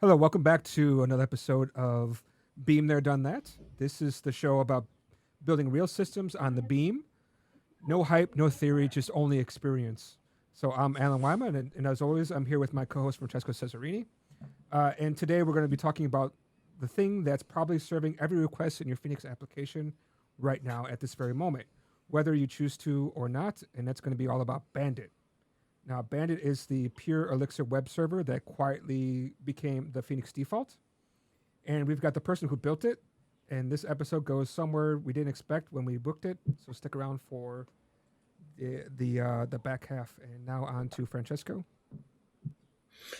Hello, welcome back to another episode of Beam There Done That. This is the show about building real systems on the beam. No hype, no theory, just only experience. So I'm Alan Wyman, and as always, I'm here with my co-host Francesco Cesarini. And today we're going to be talking about the thing that's probably serving every request in your Phoenix application right now at this very moment, whether you choose to or not, and that's going to be all about Bandit. Now, Bandit is the pure Elixir web server that quietly became the Phoenix default. And we've got the person who built it. And this episode goes somewhere we didn't expect when we booked it. So stick around for the back half. And now on to Francesco.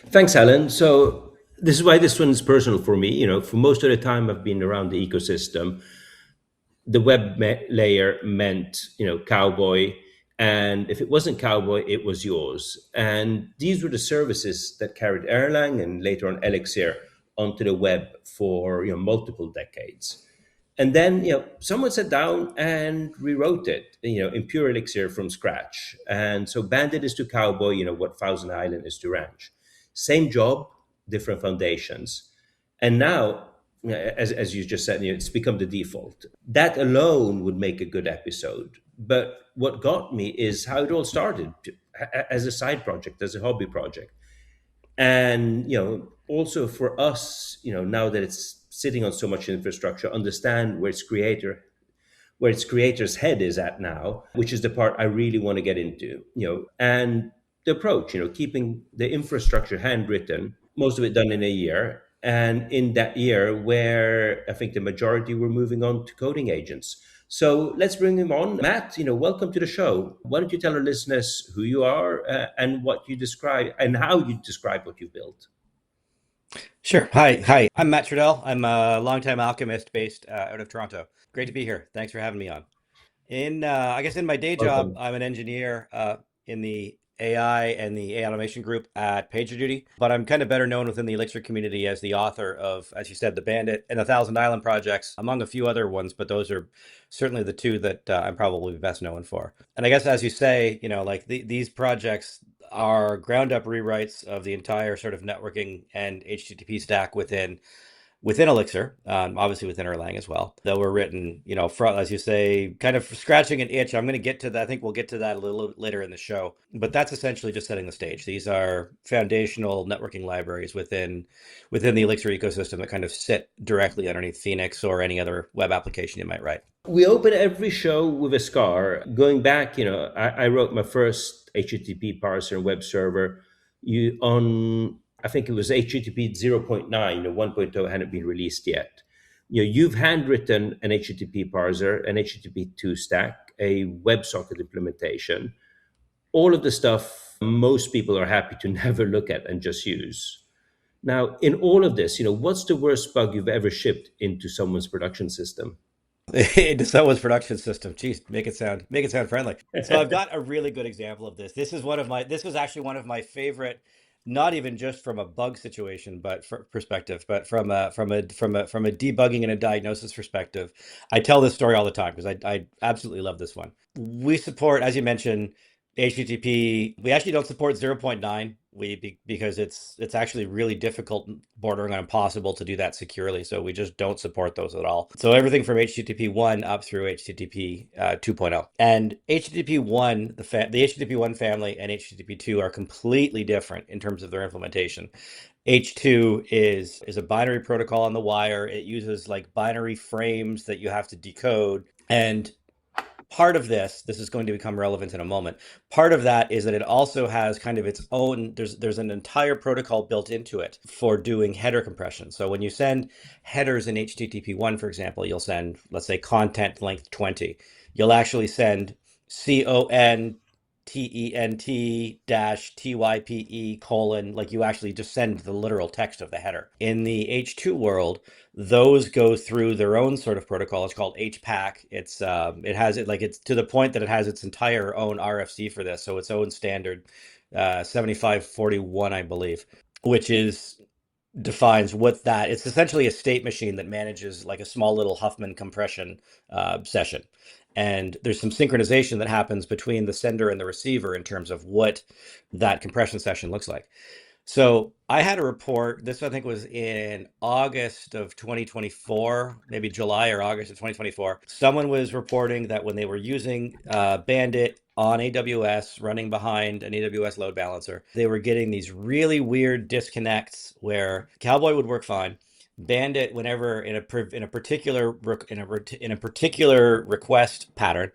Thanks, Alan. So this is why this one is personal for me. For most of the time I've been around the ecosystem, the layer meant, cowboy. And if it wasn't cowboy, it was yours. And these were the services that carried Erlang and later on Elixir onto the web for multiple decades. And then someone sat down and rewrote it, in pure Elixir from scratch. And so Bandit is to cowboy, what Thousand Island is to ranch. Same job, different foundations. And now, as you just said, it's become the default. That alone would make a good episode. But what got me is how it all started as a side project, as a hobby project. And, also for us, now that it's sitting on so much infrastructure, understand where its creator's head is at now, which is the part I really want to get into, and the approach, keeping the infrastructure handwritten, most of it done in a year. And in that year where I think the majority were moving on to coding agents. So let's bring him on. Matt, welcome to the show. Why don't you tell our listeners who you are and what you describe and how you describe what you've built? Sure. Hi. I'm Matt Trudel. I'm a longtime alchemist based out of Toronto. Great to be here. Thanks for having me on. I guess in my day job, Welcome. I'm an engineer in the AI and the AI automation group at PagerDuty, but I'm kind of better known within the Elixir community as the author of, as you said, the Bandit and the Thousand Island projects, among a few other ones, but those are certainly the two that I'm probably best known for. And I guess, as you say, these projects are ground up rewrites of the entire sort of networking and HTTP stack within Elixir, obviously within Erlang as well, that were written, as you say, kind of scratching an itch. I'm going to get to that. I think we'll get to that a little later in the show, but that's essentially just setting the stage. These are foundational networking libraries within the Elixir ecosystem that kind of sit directly underneath Phoenix or any other web application you might write. We open every show with a scar. Going back, I wrote my first HTTP parser and web server I think it was HTTP 0.9, 1.0 hadn't been released yet. You've handwritten an HTTP parser, an HTTP2 stack, a WebSocket implementation, all of the stuff most people are happy to never look at and just use. Now, in all of this, what's the worst bug you've ever shipped into someone's production system? Into someone's production system. Geez, make it sound friendly. So I've got a really good example of this. This was actually one of my favorite, not even just from a bug situation, but perspective, but from a debugging and a diagnosis perspective. I tell this story all the time because I absolutely love this one. We support, as you mentioned, HTTP. We actually don't support 0.9. Because it's actually really difficult, bordering on impossible to do that securely. So we just don't support those at all. So everything from HTTP 1 up through HTTP 2.0. And HTTP 1, the HTTP 1 family and HTTP 2 are completely different in terms of their implementation. H2 is a binary protocol on the wire. It uses like binary frames that you have to decode. And part of this is going to become relevant in a moment. Part of that is that it also has kind of its own, there's an entire protocol built into it for doing header compression. So when you send headers in HTTP 1, for example, you'll send, let's say, content length 20. You'll actually send CONTENT-TYPE : like you actually just send the literal text of the header. In the H2 world, those go through their own sort of protocol. It's called HPACK. It's to the point that it has its entire own RFC for this, so its own standard, 7541, I believe, which defines what that. It's essentially a state machine that manages like a small little Huffman compression session. And there's some synchronization that happens between the sender and the receiver in terms of what that compression session looks like. So I had a report, this I think was in August of 2024, maybe July or August of 2024. Someone was reporting that when they were using Bandit on AWS, running behind an AWS load balancer, they were getting these really weird disconnects where Cowboy would work fine. Bandit, whenever in a particular in a particular request pattern,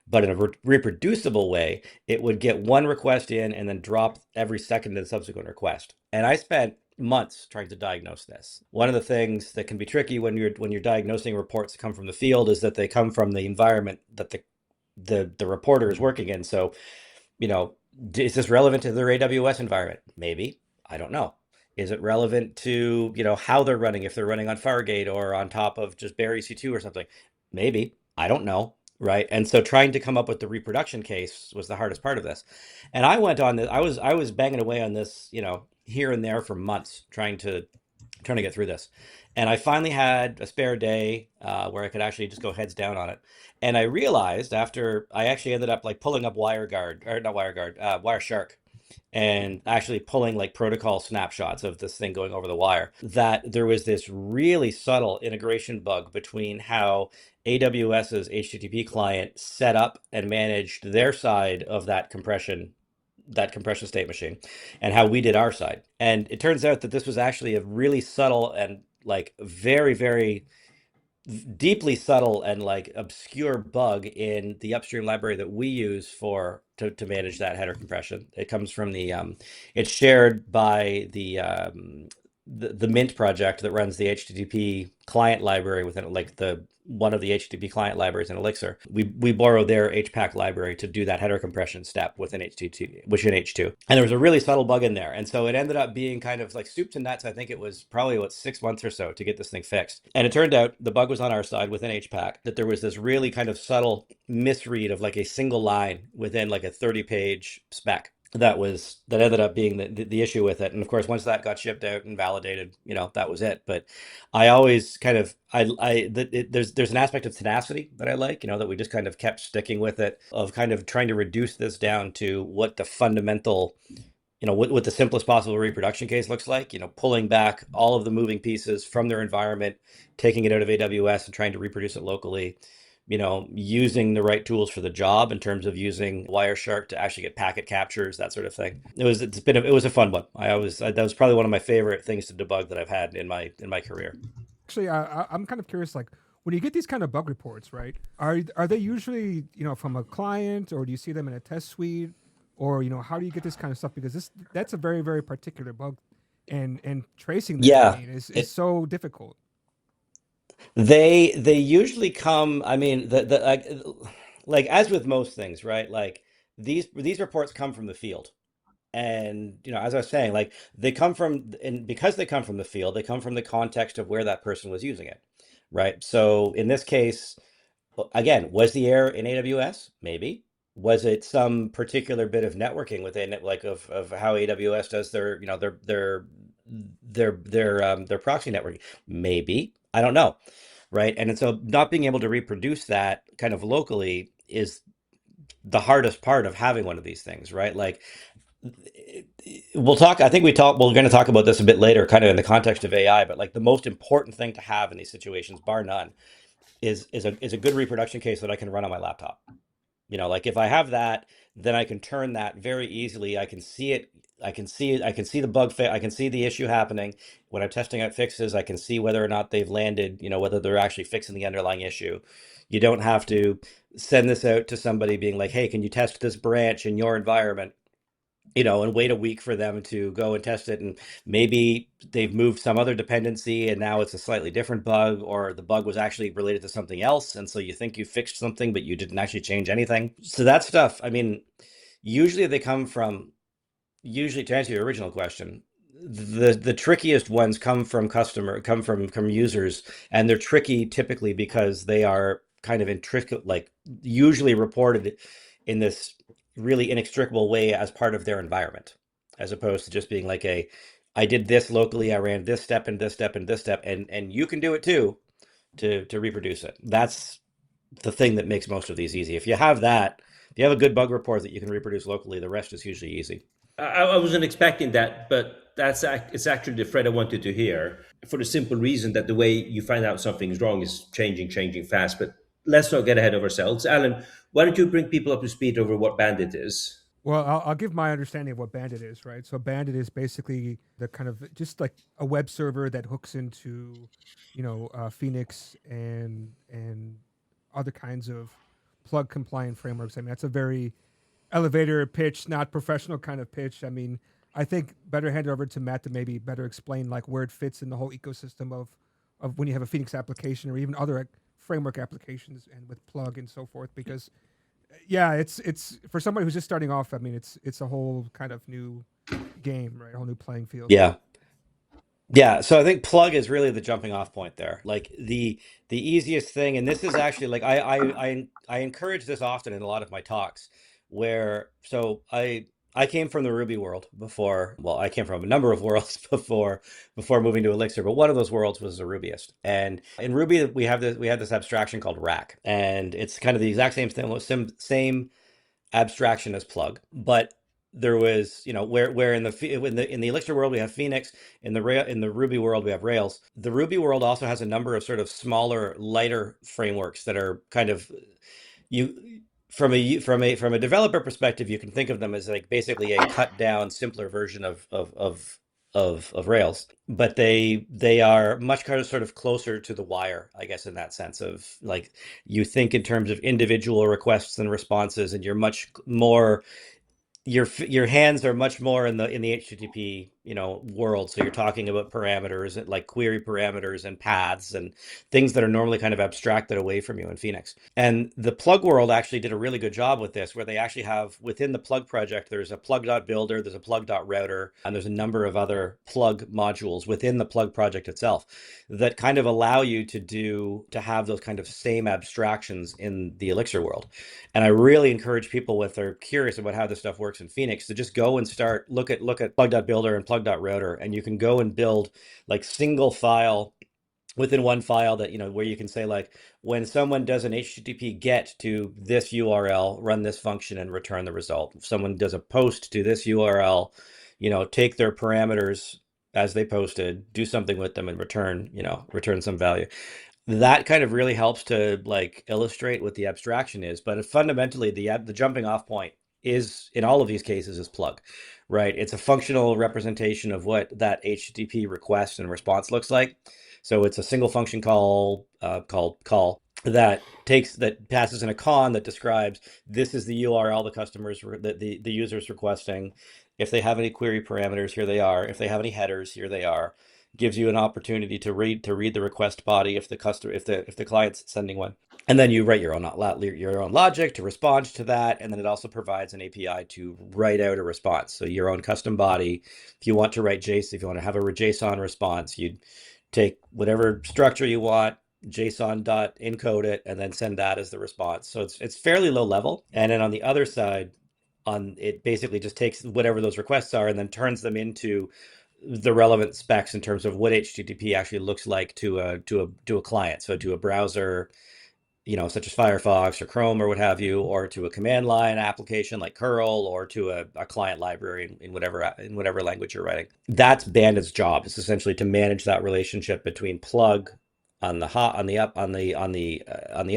but in a reproducible way, it would get one request in and then drop every second in the subsequent request. And I spent months trying to diagnose this. One of the things that can be tricky when you're diagnosing reports that come from the field is that they come from the environment that the reporter is working in. So, you know, is this relevant to their AWS environment? Maybe. I don't know. Is it relevant to, how they're running, if they're running on Fargate or on top of just bare EC2 or something? Maybe. I don't know. Right. And so trying to come up with the reproduction case was the hardest part of this. And I went on this, I was banging away on this, here and there for months trying to get through this. And I finally had a spare day where I could actually just go heads down on it. And I realized after I actually ended up like pulling up Wireshark, and actually pulling like protocol snapshots of this thing going over the wire, that there was this really subtle integration bug between how AWS's HTTP client set up and managed their side of that compression state machine, and how we did our side. And it turns out that this was actually a really subtle and like very, very deeply subtle and like obscure bug in the upstream library that we use to manage that header compression. It comes from it's shared by the Mint project that runs the HTTP client library within like one of the HTTP client libraries in Elixir. We borrow their HPACK library to do that header compression step within H2. And there was a really subtle bug in there. And so it ended up being kind of like soup to nuts. I think it was probably 6 months or so to get this thing fixed. And it turned out the bug was on our side within HPACK, that there was this really kind of subtle misread of like a single line within like a 30-page spec that ended up being the issue with it. And of course, once that got shipped out and validated, that was it. But I always kind of there's an aspect of tenacity that I like, that we just kind of kept sticking with it, of kind of trying to reduce this down to what the fundamental, what the simplest possible reproduction case looks like, pulling back all of the moving pieces from their environment, taking it out of AWS and trying to reproduce it locally, using the right tools for the job in terms of using Wireshark to actually get packet captures, that sort of thing. It was a fun one. That was probably one of my favorite things to debug that I've had in my career. Actually, I'm kind of curious, like when you get these kind of bug reports, right? Are they usually, from a client, or do you see them in a test suite, or how do you get this kind of stuff? Because that's a very, very particular bug, and tracing them is so difficult. They usually come, I mean, like as with most things, right? Like these reports come from the field. And, as I was saying, like because they come from the field, they come from the context of where that person was using it, right? So in this case, again, was the error in AWS? Maybe. Was it some particular bit of networking within it, like of how AWS does their proxy networking? Maybe. I don't know. Right. And so not being able to reproduce that kind of locally is the hardest part of having one of these things, right? Like we're going to talk about this a bit later, kind of in the context of AI, but like the most important thing to have in these situations, bar none, is a good reproduction case that I can run on my laptop. Like if I have that, then I can turn that very easily. I can see it. I can see the bug fit. I can see the issue happening. When I'm testing out fixes, I can see whether or not they've landed, whether they're actually fixing the underlying issue. You don't have to send this out to somebody being like, hey, can you test this branch in your environment? And wait a week for them to go and test it. And maybe they've moved some other dependency and now it's a slightly different bug, or the bug was actually related to something else. And so you think you fixed something, but you didn't actually change anything. So that stuff, I mean, usually to answer your original question, the trickiest ones come from users, and they're tricky typically because they are kind of intricate, like usually reported in this really inextricable way as part of their environment, as opposed to just being like I did this locally, I ran this step and this step and this step, and you can do it too to reproduce it. That's the thing that makes most of these easy. If you have a good bug report that you can reproduce locally, the rest is usually easy. I wasn't expecting that, but it's actually the thread I wanted to hear, for the simple reason that the way you find out something's wrong is changing fast. But let's not get ahead of ourselves. Alan, why don't you bring people up to speed over what Bandit is? Well, I'll give my understanding of what Bandit is, right? So Bandit is basically the kind of just like a web server that hooks into, Phoenix and other kinds of plug compliant frameworks. I mean, that's a very elevator pitch, not professional kind of pitch. I mean, I think better hand it over to Matt to maybe better explain like where it fits in the whole ecosystem of when you have a Phoenix application or even other framework applications and with plug and so forth. Because yeah, it's for somebody who's just starting off. I mean, it's a whole kind of new game, right? A whole new playing field. Yeah. Yeah, so I think plug is really the jumping off point there. Like the easiest thing, and this is actually like I encourage this often in a lot of my talks, where so I came from the Ruby world before. Well, I came from a number of worlds before moving to Elixir, but one of those worlds was a Rubyist. And in Ruby, we have this abstraction called rack, and it's kind of the exact same thing, same abstraction as plug, but there was, where in the Elixir world we have Phoenix, in the Ruby world we have Rails. The Ruby world also has a number of sort of smaller, lighter frameworks that are kind of from a developer perspective, you can think of them as like basically a cut down, simpler version of Rails, but they are much kind of sort of closer to the wire, I guess, in that sense of like you think in terms of individual requests and responses, and you're much more your hands are much more in the HTTP world. So you're talking about parameters like query parameters and paths and things that are normally kind of abstracted away from you in Phoenix. And the plug world actually did a really good job with this, where they actually have within the plug project, there's a plug.builder, there's a plug.router, and there's a number of other plug modules within the plug project itself that kind of allow you to have those kind of same abstractions in the Elixir world. And I really encourage people, if they're curious about how this stuff works in Phoenix, to just go and look at plug.builder and plug.router, and you can go and build like single file within one file that, where you can say like, when someone does an HTTP get to this URL, run this function and return the result. If someone does a post to this URL, take their parameters as they posted, do something with them and return some value. That kind of really helps to like illustrate what the abstraction is. But fundamentally, the jumping off point is, in all of these cases, is plug, right? It's a functional representation of what that HTTP request and response looks like. So it's a single function call called call that passes in a con that describes this is the URL the user is requesting. If they have any query parameters, here they are. If they have any headers, here they are. Gives you an opportunity to read the request body if the client's sending one, and then you write your own logic to respond to that, and then it also provides an API to write out a response. So your own custom body. If you want to write JSON, if you want to have a JSON response, you take whatever structure you want, JSON encode it, and then send that as the response. So it's fairly low level. And then on the other side, it basically just takes whatever those requests are and then turns them into the relevant specs in terms of what HTTP actually looks like to a client. So to a browser, such as Firefox or Chrome or what have you, or to a command line application like curl, or to a client library in whatever language you're writing. That's Bandit's job. It's essentially to manage that relationship between plug on the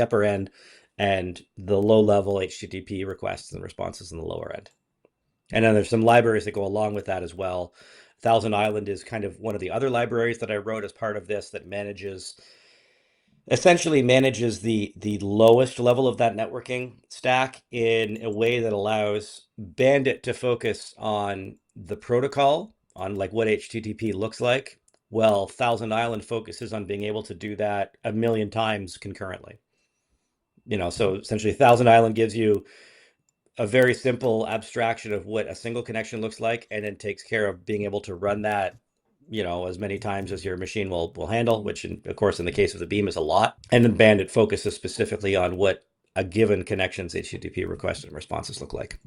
upper end and the low level HTTP requests and responses on the lower end. And then there's some libraries that go along with that as well. Thousand Island is kind of one of the other libraries that I wrote as part of this that essentially manages the lowest level of that networking stack in a way that allows Bandit to focus on the protocol, on like what HTTP looks like, while Thousand Island focuses on being able to do that a million times concurrently. So essentially Thousand Island gives you a very simple abstraction of what a single connection looks like, and then takes care of being able to run that, as many times as your machine will handle, which of course in the case of the Beam is a lot. And then Bandit focuses specifically on what a given connection's HTTP requests and responses look like.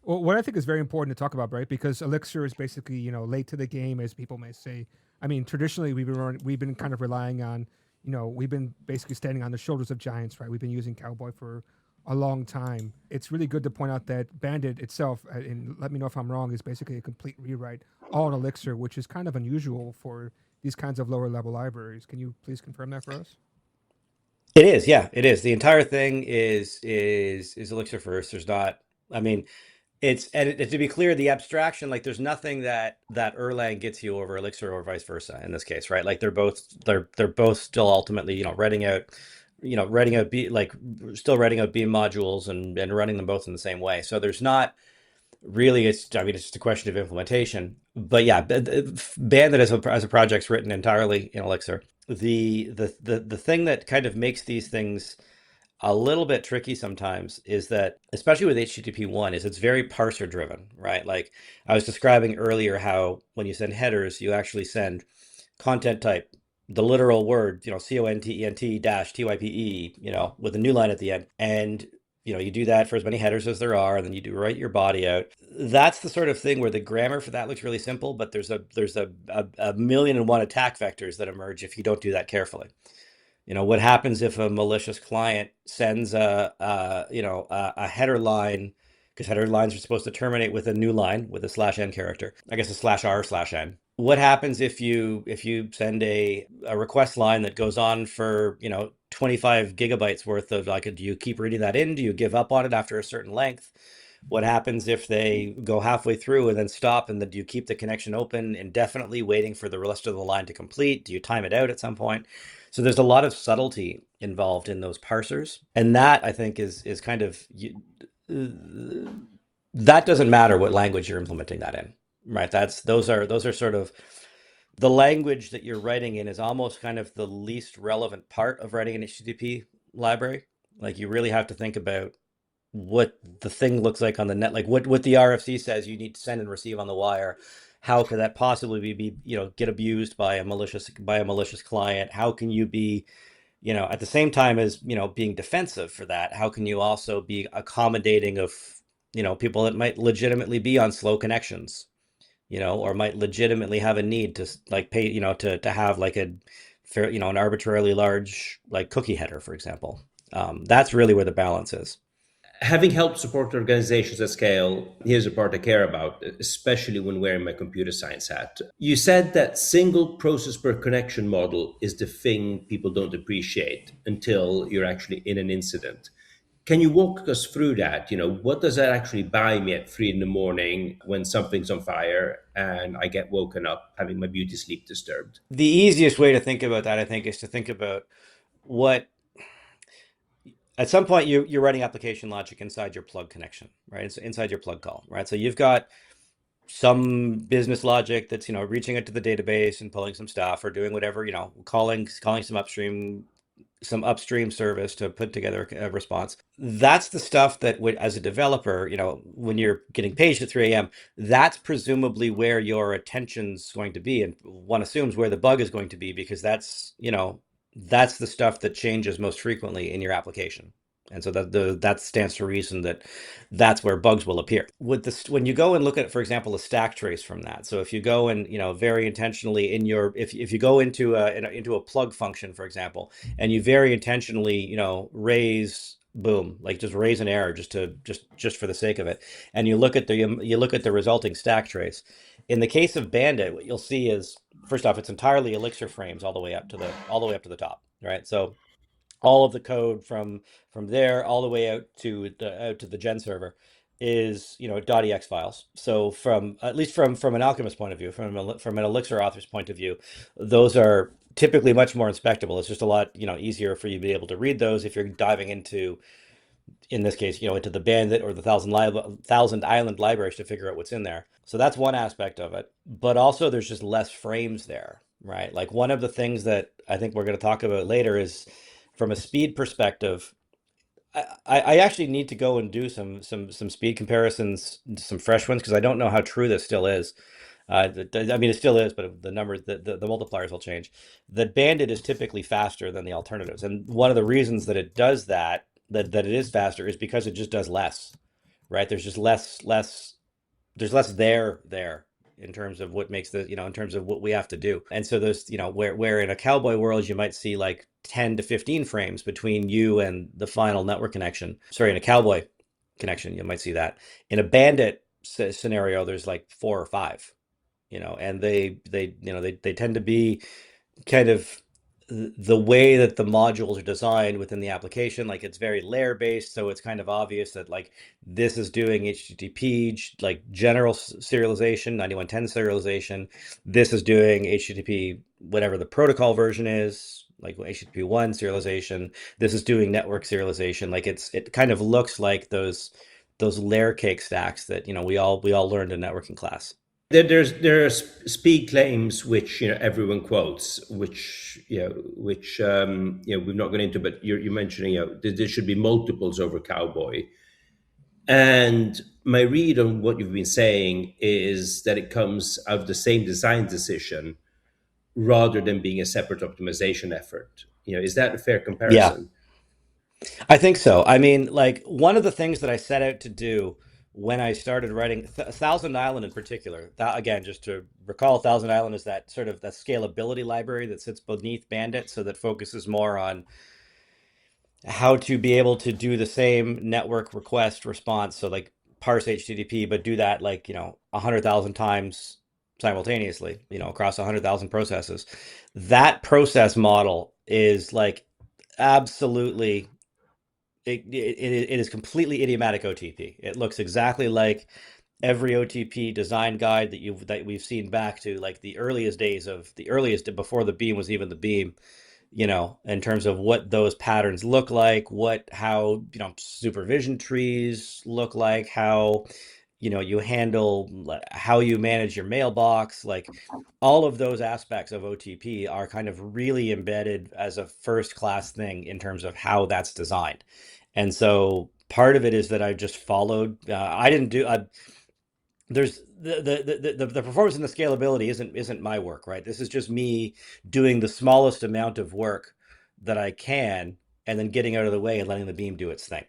Well, what I think is very important to talk about, right? Because Elixir is basically, late to the game, as people may say. I mean, traditionally we've been kind of relying on, we've been basically standing on the shoulders of giants, right? We've been using Cowboy for a long time. It's really good to point out that Bandit itself, and let me know if I'm wrong, is basically a complete rewrite, all in Elixir, which is kind of unusual for these kinds of lower level libraries. Can you please confirm that for us? It is, yeah, it is. The entire thing is Elixir first. There's not, I mean, to be clear, the abstraction, like there's nothing that Erlang gets you over Elixir or vice versa in this case, right? Like they're both still ultimately, writing out still writing out Beam modules and running them both in the same way. So there's not really, it's just a question of implementation. But yeah, Bandit as a project's written entirely in Elixir. The thing that kind of makes these things a little bit tricky sometimes is that, especially with HTTP1, is it's very parser driven, right? Like I was describing earlier how when you send headers, you actually send content type, the literal word, content dash type, with a new line at the end. And you do that for as many headers as there are, and then you do write your body out. That's the sort of thing where the grammar for that looks really simple, but there's a million and one attack vectors that emerge if you don't do that carefully. What happens if a malicious client sends a header line, because header lines are supposed to terminate with a new line with a /n character, I guess a /r/n. What happens if you send a request line that goes on for 25 gigabytes worth of, like, do you keep reading that in? Do you give up on it after a certain length? What happens if they go halfway through and then stop, and then do you keep the connection open indefinitely, waiting for the rest of the line to complete? Do you time it out at some point? So there's a lot of subtlety involved in those parsers, and that I think is kind of that doesn't matter what language you're implementing that in, right? Those are sort of the language that you're writing in is almost kind of the least relevant part of writing an HTTP library. Like you really have to think about what the thing looks like on the net, like what the RFC says you need to send and receive on the wire. How could that possibly be get abused by a malicious client? How can you be at the same time as being defensive for that? How can you also be accommodating of people that might legitimately be on slow connections, or might legitimately have a need to like pay to have like a fair an arbitrarily large like cookie header, for example. That's really where the balance is. Having helped support organizations at scale, here's a part I care about, especially when wearing my computer science hat. You said that single process per connection model is the thing people don't appreciate until you're actually in an incident. Can you walk us through that? What does that actually buy me at 3 a.m. when something's on fire and I get woken up having my beauty sleep disturbed? The easiest way to think about that, I think, is to think about what at some point you're writing application logic inside your plug connection, right? It's inside your plug call, right? So you've got some business logic that's reaching out to the database and pulling some stuff, or doing whatever, calling some upstream service to put together a response. That's the stuff that would, as a developer, when you're getting paged at 3 a.m., that's presumably where your attention's going to be, and one assumes where the bug is going to be, because that's the stuff that changes most frequently in your application. And so that stands to reason that that's where bugs will appear. When you go and look at, for example, a stack trace from that. So if you go and very intentionally if you go into a plug function, for example, and you very intentionally raise just raise an error just for the sake of it, and you look at the resulting stack trace. In the case of Bandit, what you'll see is, first off, it's entirely Elixir frames all the way up to the top, right? So all of the code from there all the way out to the gen server is .ex files. So at least from an Alchemist point of view, from an Elixir author's point of view, those are typically much more inspectable. It's just a lot easier for you to be able to read those if you're diving into, in this case, into the Bandit or the Thousand Island libraries to figure out what's in there. So that's one aspect of it. But also there's just less frames there, right? Like one of the things that I think we're going to talk about later is, from a speed perspective, I actually need to go and do some speed comparisons, some fresh ones, because I don't know how true this still is. It still is, but the numbers, the multipliers will change. That Bandit is typically faster than the alternatives, and one of the reasons that it does that it is faster is because it just does less, right? There's just less there. in terms of what makes the, in terms of what we have to do. And so those, where in a cowboy world, you might see like 10 to 15 frames between you and the final network connection. Sorry, in a cowboy connection, you might see that. In a bandit scenario, there's like 4 or 5, and they tend to be kind of the way that the modules are designed within the application. Like it's very layer based, so it's kind of obvious that like this is doing HTTP like general serialization, 9110 serialization. This is doing HTTP whatever the protocol version is, like HTTP 1 serialization. This is doing network serialization. Like it kind of looks like those layer cake stacks that we all learned in networking class. There are speed claims which everyone quotes, which we've not gone into, but you're mentioning there should be multiples over cowboy. And my read on what you've been saying is that it comes out of the same design decision rather than being a separate optimization effort. Is that a fair comparison? Yeah, I think so. I mean, like one of the things that I set out to do when I started writing Thousand Island in particular, that, again, just to recall, Thousand Island is that sort of that scalability library that sits beneath Bandit, so that focuses more on how to be able to do the same network request response. So like parse HTTP, but do that like, 100,000 times simultaneously, across 100,000 processes. That process model is like absolutely, it is completely idiomatic OTP. It looks exactly like every OTP design guide that we've seen back to like the earliest days of before the beam was even the beam, in terms of what those patterns look like, how supervision trees look like, how you handle, how you manage your mailbox, like all of those aspects of OTP are kind of really embedded as a first class thing in terms of how that's designed. And so part of it is that I just followed. I didn't do. There's the performance and the scalability isn't my work, right? This is just me doing the smallest amount of work that I can, and then getting out of the way and letting the beam do its thing,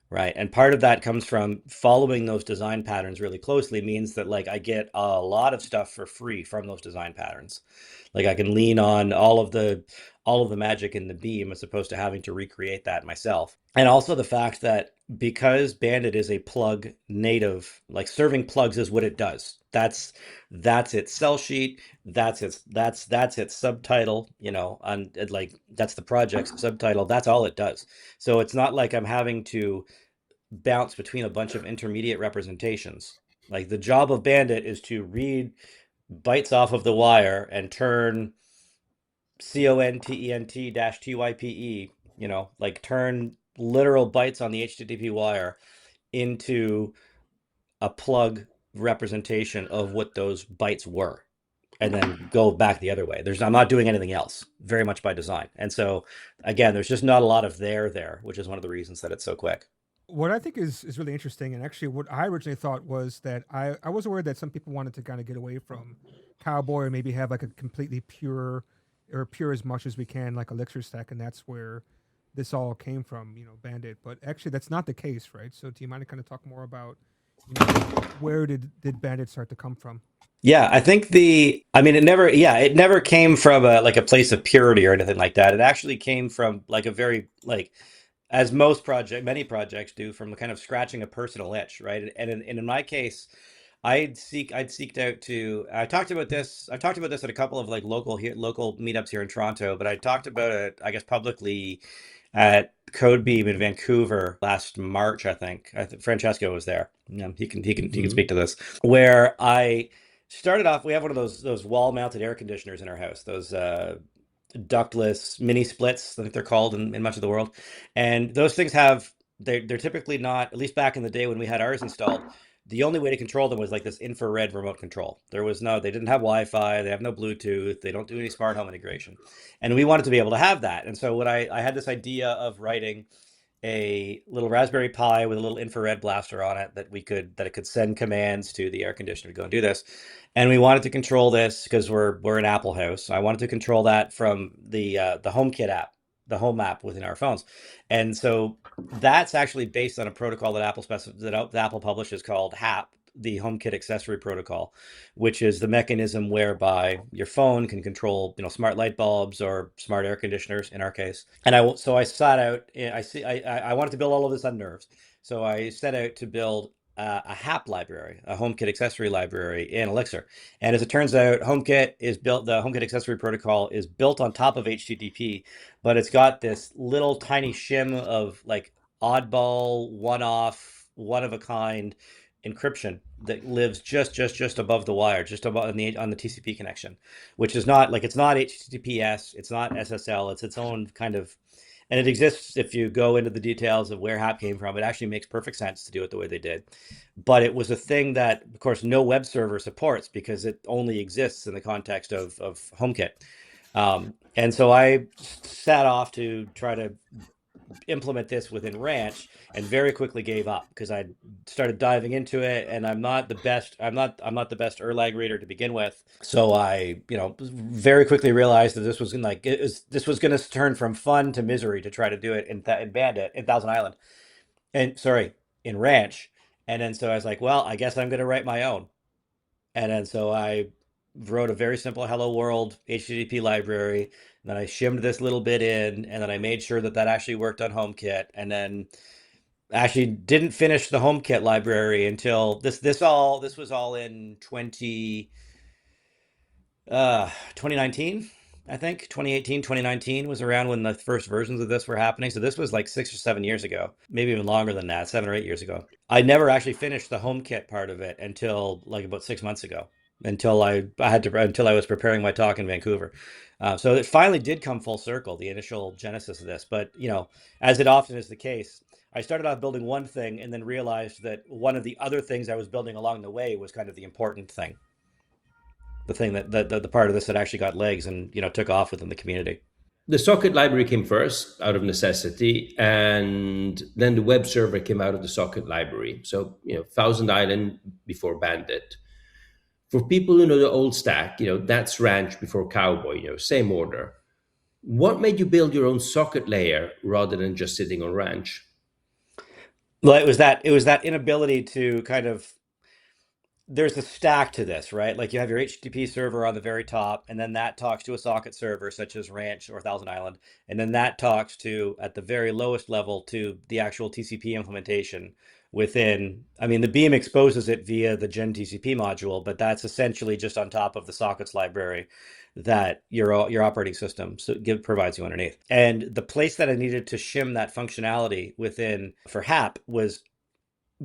right? And part of that comes from following those design patterns really closely. Means that like I get a lot of stuff for free from those design patterns. Like I can lean on all of the magic in the beam as opposed to having to recreate that myself. And also the fact that because Bandit is a plug native, like serving plugs is what it does. That's its cell sheet. That's its subtitle. On like that's the project's subtitle. That's all it does. So it's not like I'm having to bounce between a bunch of intermediate representations. Like the job of Bandit is to read bytes off of the wire and turn content-type, like turn literal bytes on the HTTP wire into a plug representation of what those bytes were, and then go back the other way. I'm not doing anything else, very much by design. And so again, there's just not a lot of there, which is one of the reasons that it's so quick. What I think is really interesting, and actually what I originally thought was that I was aware that some people wanted to kind of get away from cowboy or maybe have like a completely pure or pure as much as we can, like Elixir stack, and that's where this all came from, Bandit. But actually, that's not the case, right? So, do you mind to kind of talk more about where did Bandit start to come from? Yeah, I think it never came from a place of purity or anything like that. It actually came from like a very like, as many projects do, from kind of scratching a personal itch, right? And in my case, I'd seeked out to. I talked about this. I've talked about this at a couple of like local meetups here in Toronto, but I talked about it, I guess, publicly at Codebeam in Vancouver last March. I think Francesco was there. He can speak to this. Where I started off, we have one of those wall mounted air conditioners in our house. Those ductless mini splits, I think they're called in much of the world, and those things they're typically not, at least back in the day when we had ours installed, the only way to control them was like this infrared remote control. They didn't have Wi-Fi, they have no Bluetooth, they don't do any smart home integration, and we wanted to be able to have that. And so I had this idea of writing a little Raspberry Pi with a little infrared blaster on it that it could send commands to the air conditioner to go and do this. And we wanted to control this because we're an Apple house. I wanted to control that from the HomeKit app, the Home app within our phones. And so that's actually based on a protocol that Apple publishes called HAP, the HomeKit accessory protocol, which is the mechanism whereby your phone can control, smart light bulbs or smart air conditioners in our case. And I sat out. I wanted to build all of this on Nerves, so I set out to build a HAP library, a HomeKit accessory library in Elixir. And as it turns out, the HomeKit accessory protocol is built on top of HTTP, but it's got this little tiny shim of like oddball, one-off, one-of-a-kind encryption that lives just above the wire, just above on the TCP connection, which is not like, it's not HTTPS, it's not SSL, it's its own kind of, and it exists. If you go into the details of where HAP came from, it actually makes perfect sense to do it the way they did. But it was a thing that, of course, no web server supports because it only exists in the context of HomeKit. And so I set off to try to implement this within Ranch, and very quickly gave up because I started diving into it, and I'm not the best Erlang reader to begin with. So I, very quickly realized that this was going to turn from fun to misery to try to do it in Bandit, in Thousand Island, in Ranch. And then so I was like, well, I guess I'm going to write my own. And then so I wrote a very simple Hello World HTTP library. Then I shimmed this little bit in, and then I made sure that actually worked on HomeKit. And then actually didn't finish the HomeKit library until this was all in 2019. I think 2018, 2019 was around when the first versions of this were happening. So this was like 6 or 7 years ago, maybe even longer than that, 7 or 8 years ago. I never actually finished the HomeKit part of it until like about 6 months ago, until I was preparing my talk in Vancouver. So it finally did come full circle, the initial genesis of this. But, as it often is the case, I started off building one thing and then realized that one of the other things I was building along the way was kind of the important thing. The thing that the part of this that actually got legs and took off within the community. The socket library came first out of necessity, and then the web server came out of the socket library. So, Thousand Island before Bandit. For people who know the old stack, that's Ranch before Cowboy, same order. What made you build your own socket layer rather than just sitting on Ranch? Well, it was that inability to kind of, there's a stack to this, right? Like you have your HTTP server on the very top, and then that talks to a socket server such as Ranch or Thousand Island, and then that talks to, at the very lowest level, to the actual TCP implementation within. I mean, the Beam exposes it via the Gen TCP module, but that's essentially just on top of the sockets library that your operating system provides you underneath. And the place that I needed to shim that functionality within for HAP was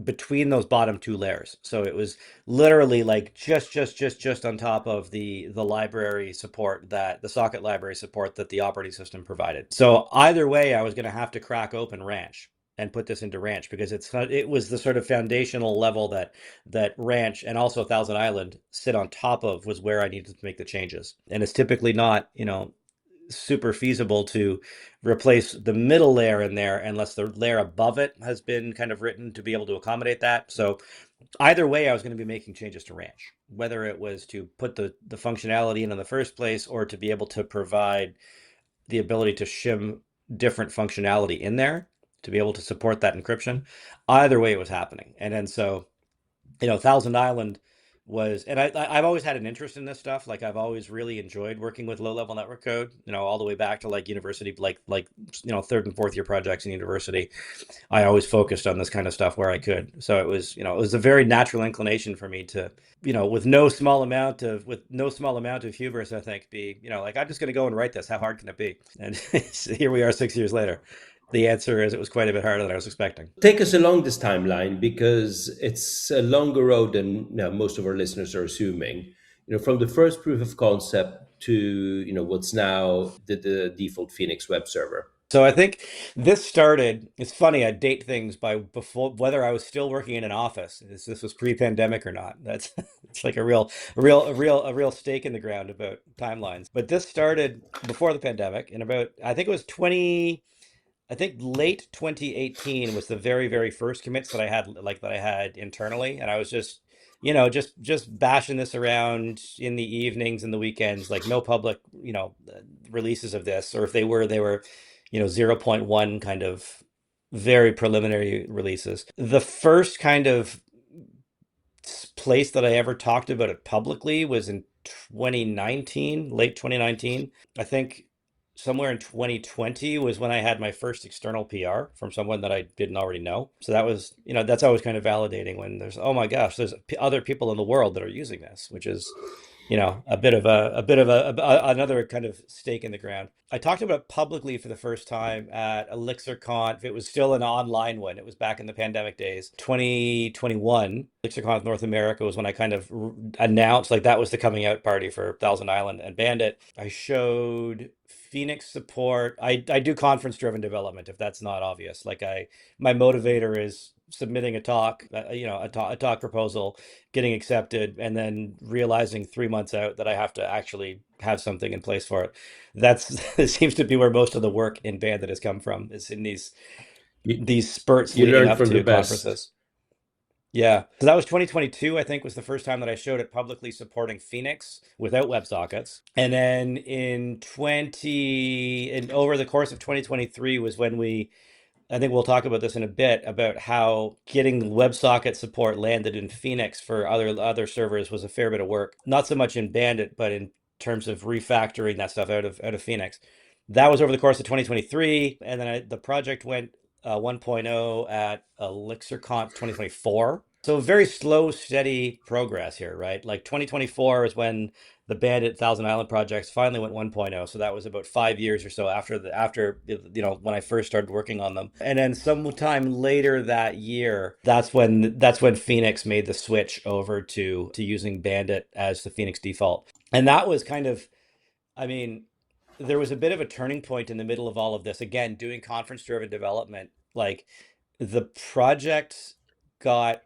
between those bottom two layers. So it was literally like just on top of the library support, that the socket library support that the operating system provided. So either way, I was going to have to crack open Ranch and put this into Ranch, because it was the sort of foundational level that Ranch and also Thousand Island sit on top of, was where I needed to make the changes. And it's typically not, super feasible to replace the middle layer in there unless the layer above it has been kind of written to be able to accommodate that. So either way, I was going to be making changes to Ranch, whether it was to put the functionality in the first place, or to be able to provide the ability to shim different functionality in there to be able to support that encryption. Either way, it was happening. And then so, Thousand Island was, and I've always had an interest in this stuff. Like I've always really enjoyed working with low-level network code, all the way back to like university, like third and fourth year projects in university. I always focused on this kind of stuff where I could. So it was a very natural inclination for me to, with no small amount of hubris, I think, be, like, I'm just going to go and write this. How hard can it be? And here we are 6 years later. The answer is it was quite a bit harder than I was expecting. Take us along this timeline, because it's a longer road than most of our listeners are assuming. From the first proof of concept to what's now the default Phoenix web server. So I think this started. It's funny, I date things by before whether I was still working in an office. This was pre-pandemic or not. That's it's like a real stake in the ground about timelines. But this started before the pandemic, in about, I think it was late 2018 was the very, very first commits that I had internally. And I was just, just bashing this around in the evenings and the weekends, like no public, releases of this, or if they were 0.1 kind of very preliminary releases. The first kind of first place that I ever talked about it publicly was in 2019, late 2019. I think somewhere in 2020 was when I had my first external PR from someone that I didn't already know. So that was, that's always kind of validating when there's, oh my gosh, there's other people in the world that are using this, which is, another kind of stake in the ground. I talked about it publicly for the first time at Elixir Conf. It was still an online one. It was back in the pandemic days. 2021, Elixir Conf North America was when I kind of announced, like, that was the coming out party for Thousand Island and Bandit. I showed Phoenix support. I do conference driven development, if that's not obvious. Like, my motivator is submitting a talk, a talk proposal, getting accepted, and then realizing 3 months out that I have to actually have something in place for it. It seems to be where most of the work in Bandit has come from, is in these spurts You leading learn up from to the best. conferences. Yeah, so that was 2022, I think, was the first time that I showed it publicly supporting Phoenix without WebSockets. And then and over the course of 2023 was when I think we'll talk about this in a bit, about how getting WebSocket support landed in Phoenix for other servers was a fair bit of work. Not so much in Bandit, but in terms of refactoring that stuff out of Phoenix. That was over the course of 2023, and then the project went 1.0 at ElixirConf 2024. So very slow, steady progress here, right? Like 2024 is when the Bandit Thousand Island projects finally went 1.0. So that was about 5 years or so after when I first started working on them. And then sometime later that year, that's when Phoenix made the switch over to using Bandit as the Phoenix default. And that was kind of, I mean, there was a bit of a turning point in the middle of all of this. Again, doing conference driven development, like, the project got,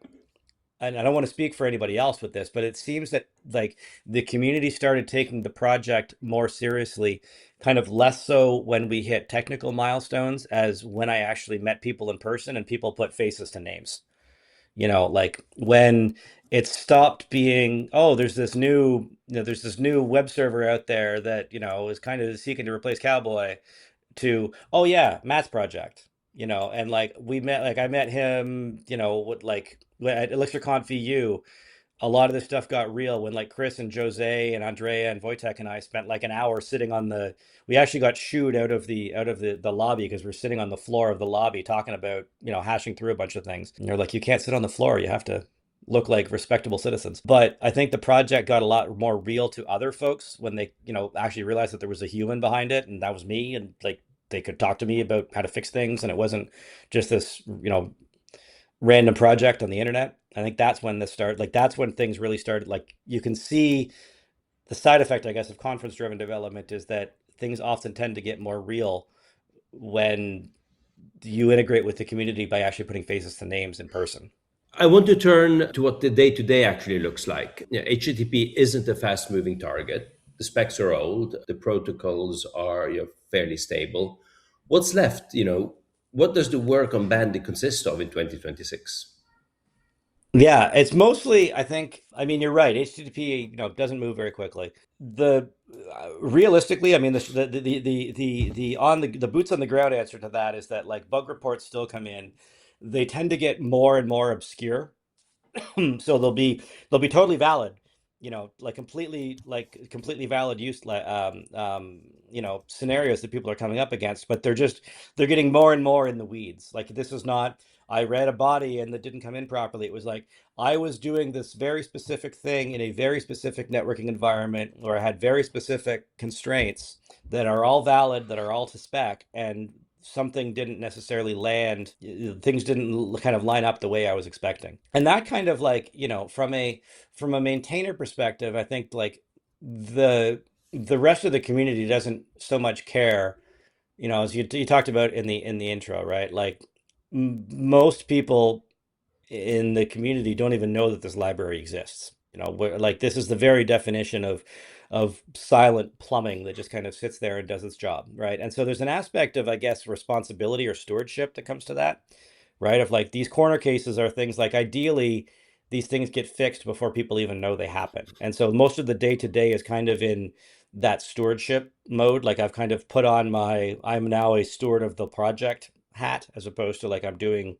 and I don't want to speak for anybody else with this, but it seems that, like, the community started taking the project more seriously, kind of less so when we hit technical milestones as when I actually met people in person and people put faces to names. Like, when it stopped being, oh, there's this new web server out there that, is kind of seeking to replace Cowboy, to, oh yeah, Matt's project, and like I met him, at ElixirConf EU. A lot of this stuff got real when, like, Chris and Jose and Andrea and Wojtek and I spent like an hour sitting we actually got shooed out of the lobby because we're sitting on the floor of the lobby talking about, hashing through a bunch of things. And they're like, you can't sit on the floor. You have to look like respectable citizens. But I think the project got a lot more real to other folks when they, actually realized that there was a human behind it, and that was me. And, like, they could talk to me about how to fix things, and it wasn't just this, random project on the internet. I think that's when that's when things really started. Like, you can see the side effect, I guess, of conference driven development is that things often tend to get more real when you integrate with the community by actually putting faces to names in person. I want to turn to what the day-to-day actually looks like. HTTP isn't a fast-moving target. The specs are old. The protocols are fairly stable. What's left? What does the work on Bandit consist of in 2026? Yeah, it's mostly, I think, I mean, you're right. HTTP, doesn't move very quickly. Realistically, I mean, the boots on the ground answer to that is that, like, bug reports still come in. They tend to get more and more obscure. So they'll be totally valid, like completely valid use, scenarios that people are coming up against, but they're getting more and more in the weeds. Like, this is not, I read a body and that didn't come in properly. It was like, I was doing this very specific thing in a very specific networking environment where I had very specific constraints that are all valid, that are all to spec, and something didn't necessarily land. Things didn't kind of line up the way I was expecting. And that kind of, like, from a maintainer perspective, I think, like, the rest of the community doesn't so much care, as you talked about in the intro, right? Like, most people in the community don't even know that this library exists. Like, this is the very definition of silent plumbing that just kind of sits there and does its job, right? And so there's an aspect of, I guess, responsibility or stewardship that comes to that, right? Of, like, these corner cases are things like, ideally, these things get fixed before people even know they happen. And so most of the day-to-day is kind of in that stewardship mode. Like, I've kind of put on I'm now a steward of the project hat, as opposed to, like, I'm doing,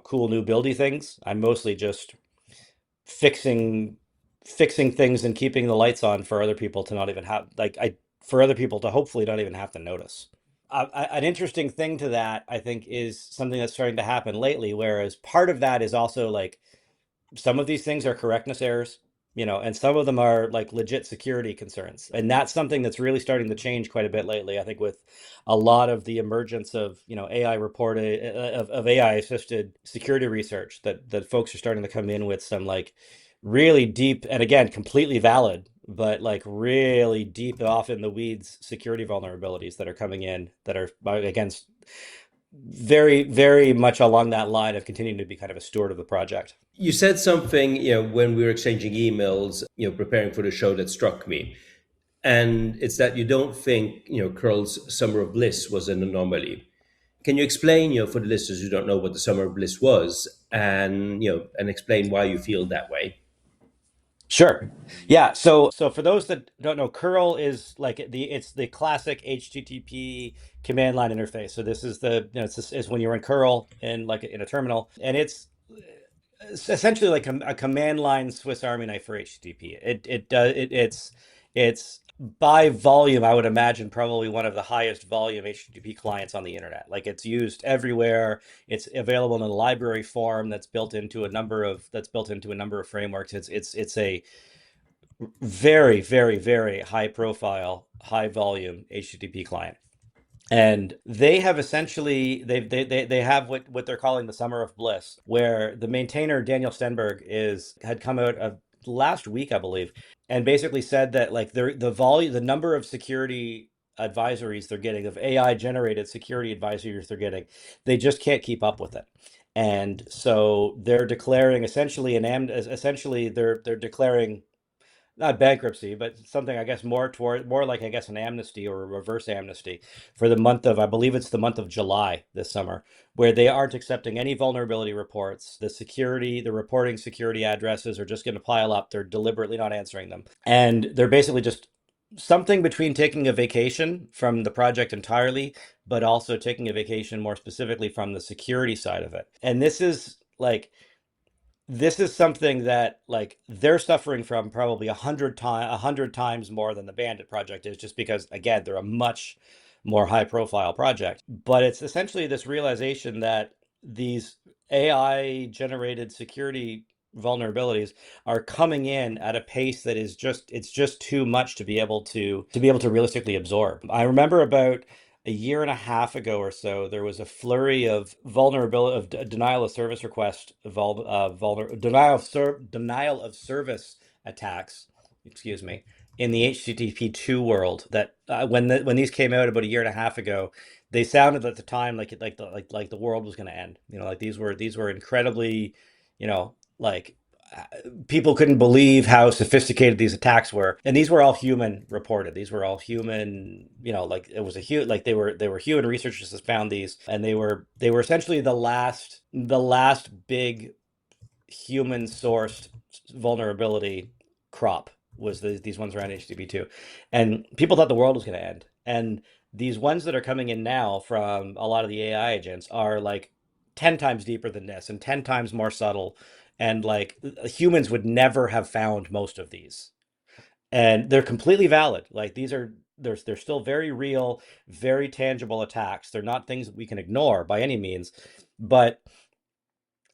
cool new buildy things. I'm mostly just fixing things and keeping the lights on for other people to not even have for other people to hopefully not even have to notice. An interesting thing to that, I think, is something that's starting to happen lately, whereas part of that is also like some of these things are correctness errors, and some of them are like legit security concerns. And that's something that's really starting to change quite a bit lately, I think, with a lot of the emergence of, AI reported of AI assisted security research that folks are starting to come in with some like really deep and again, completely valid, but like really deep off in the weeds security vulnerabilities that are coming in that are against very, very much along that line of continuing to be kind of a steward of the project. You said something, when we were exchanging emails, preparing for the show, that struck me. And it's that you don't think, Curl's Summer of Bliss was an anomaly. Can you explain, for the listeners who don't know what the Summer of Bliss was, and and explain why you feel that way? Sure. Yeah. So for those that don't know, curl is like it's the classic HTTP command line interface. So this is it's when you're in curl in like in a terminal, and it's essentially like a command line Swiss Army knife for HTTP. It's by volume, I would imagine probably one of the highest volume HTTP clients on the internet. Like it's used everywhere. It's available in a library form that's built into a number of frameworks. It's a very, very, very high profile, high volume HTTP client. And they have essentially they have what they're calling the Summer of Bliss, where the maintainer Daniel Stenberg had come out of last week, I believe, and basically said that like the number of security advisories they're getting, of AI generated security advisories they're getting, they just can't keep up with it. And so they're declaring they're declaring not bankruptcy, but something I guess more like I guess an amnesty or a reverse amnesty for the month of, I believe it's the month of July this summer, where they aren't accepting any vulnerability reports. The reporting security addresses are just going to pile up. They're deliberately not answering them. And they're basically just something between taking a vacation from the project entirely, but also taking a vacation more specifically from the security side of it. And this is something that like they're suffering from probably 100 times more than the Bandit project is, just because again they're a much more high profile project. But it's essentially this realization that these AI generated security vulnerabilities are coming in at a pace that is just too much to be able to realistically absorb. I remember about a year and a half ago or so, there was a flurry of denial of service request, denial of service attacks, excuse me, in the HTTP2 world. That when these came out about a year and a half ago, they sounded at the time like the world was going to end. Like these were incredibly, like people couldn't believe how sophisticated these attacks were, and these were all human reported. These were all human, like it was they were human researchers that found these, and they were essentially the last big human sourced vulnerability crop was these ones around HTTP2, and people thought the world was going to end. And these ones that are coming in now from a lot of the AI agents are like 10 times deeper than this and 10 times more subtle, and like humans would never have found most of these, and they're completely valid. Like they're still very real, very tangible attacks. They're not things that we can ignore by any means, but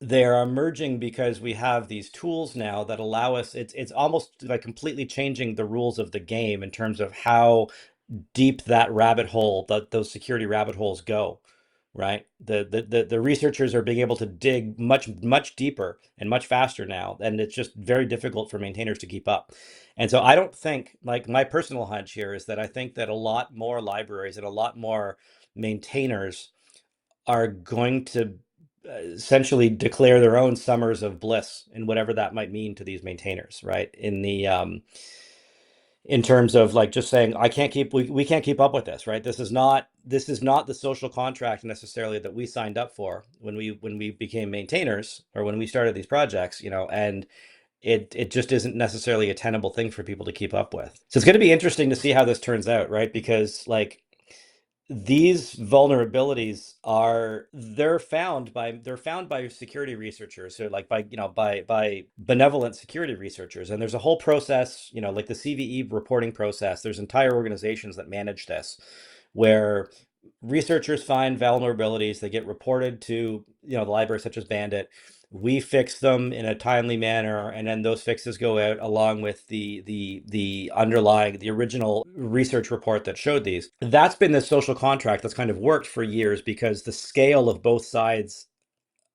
they're emerging because we have these tools now that allow us, it's almost like completely changing the rules of the game in terms of how deep that rabbit hole, those security rabbit holes go. Right. The researchers are being able to dig much deeper and much faster now, and it's just very difficult for maintainers to keep up. And so I don't think, like, my personal hunch here is that I think that a lot more libraries and a lot more maintainers are going to essentially declare their own summers of bliss, and whatever that might mean to these maintainers, right? In terms of like just saying, we can't keep up with this, right? This is not the social contract necessarily that we signed up for when we became maintainers or when we started these projects, and it just isn't necessarily a tenable thing for people to keep up with. So it's going to be interesting to see how this turns out, right? Because like these vulnerabilities are they're found by security researchers, so like by by benevolent security researchers, and there's a whole process, like the CVE reporting process. There's entire organizations that manage this, where researchers find vulnerabilities, they get reported to the library such as Bandit. We fix them in a timely manner, and then those fixes go out along with the underlying, the original research report that showed these. That's been the social contract that's kind of worked for years, because the scale of both sides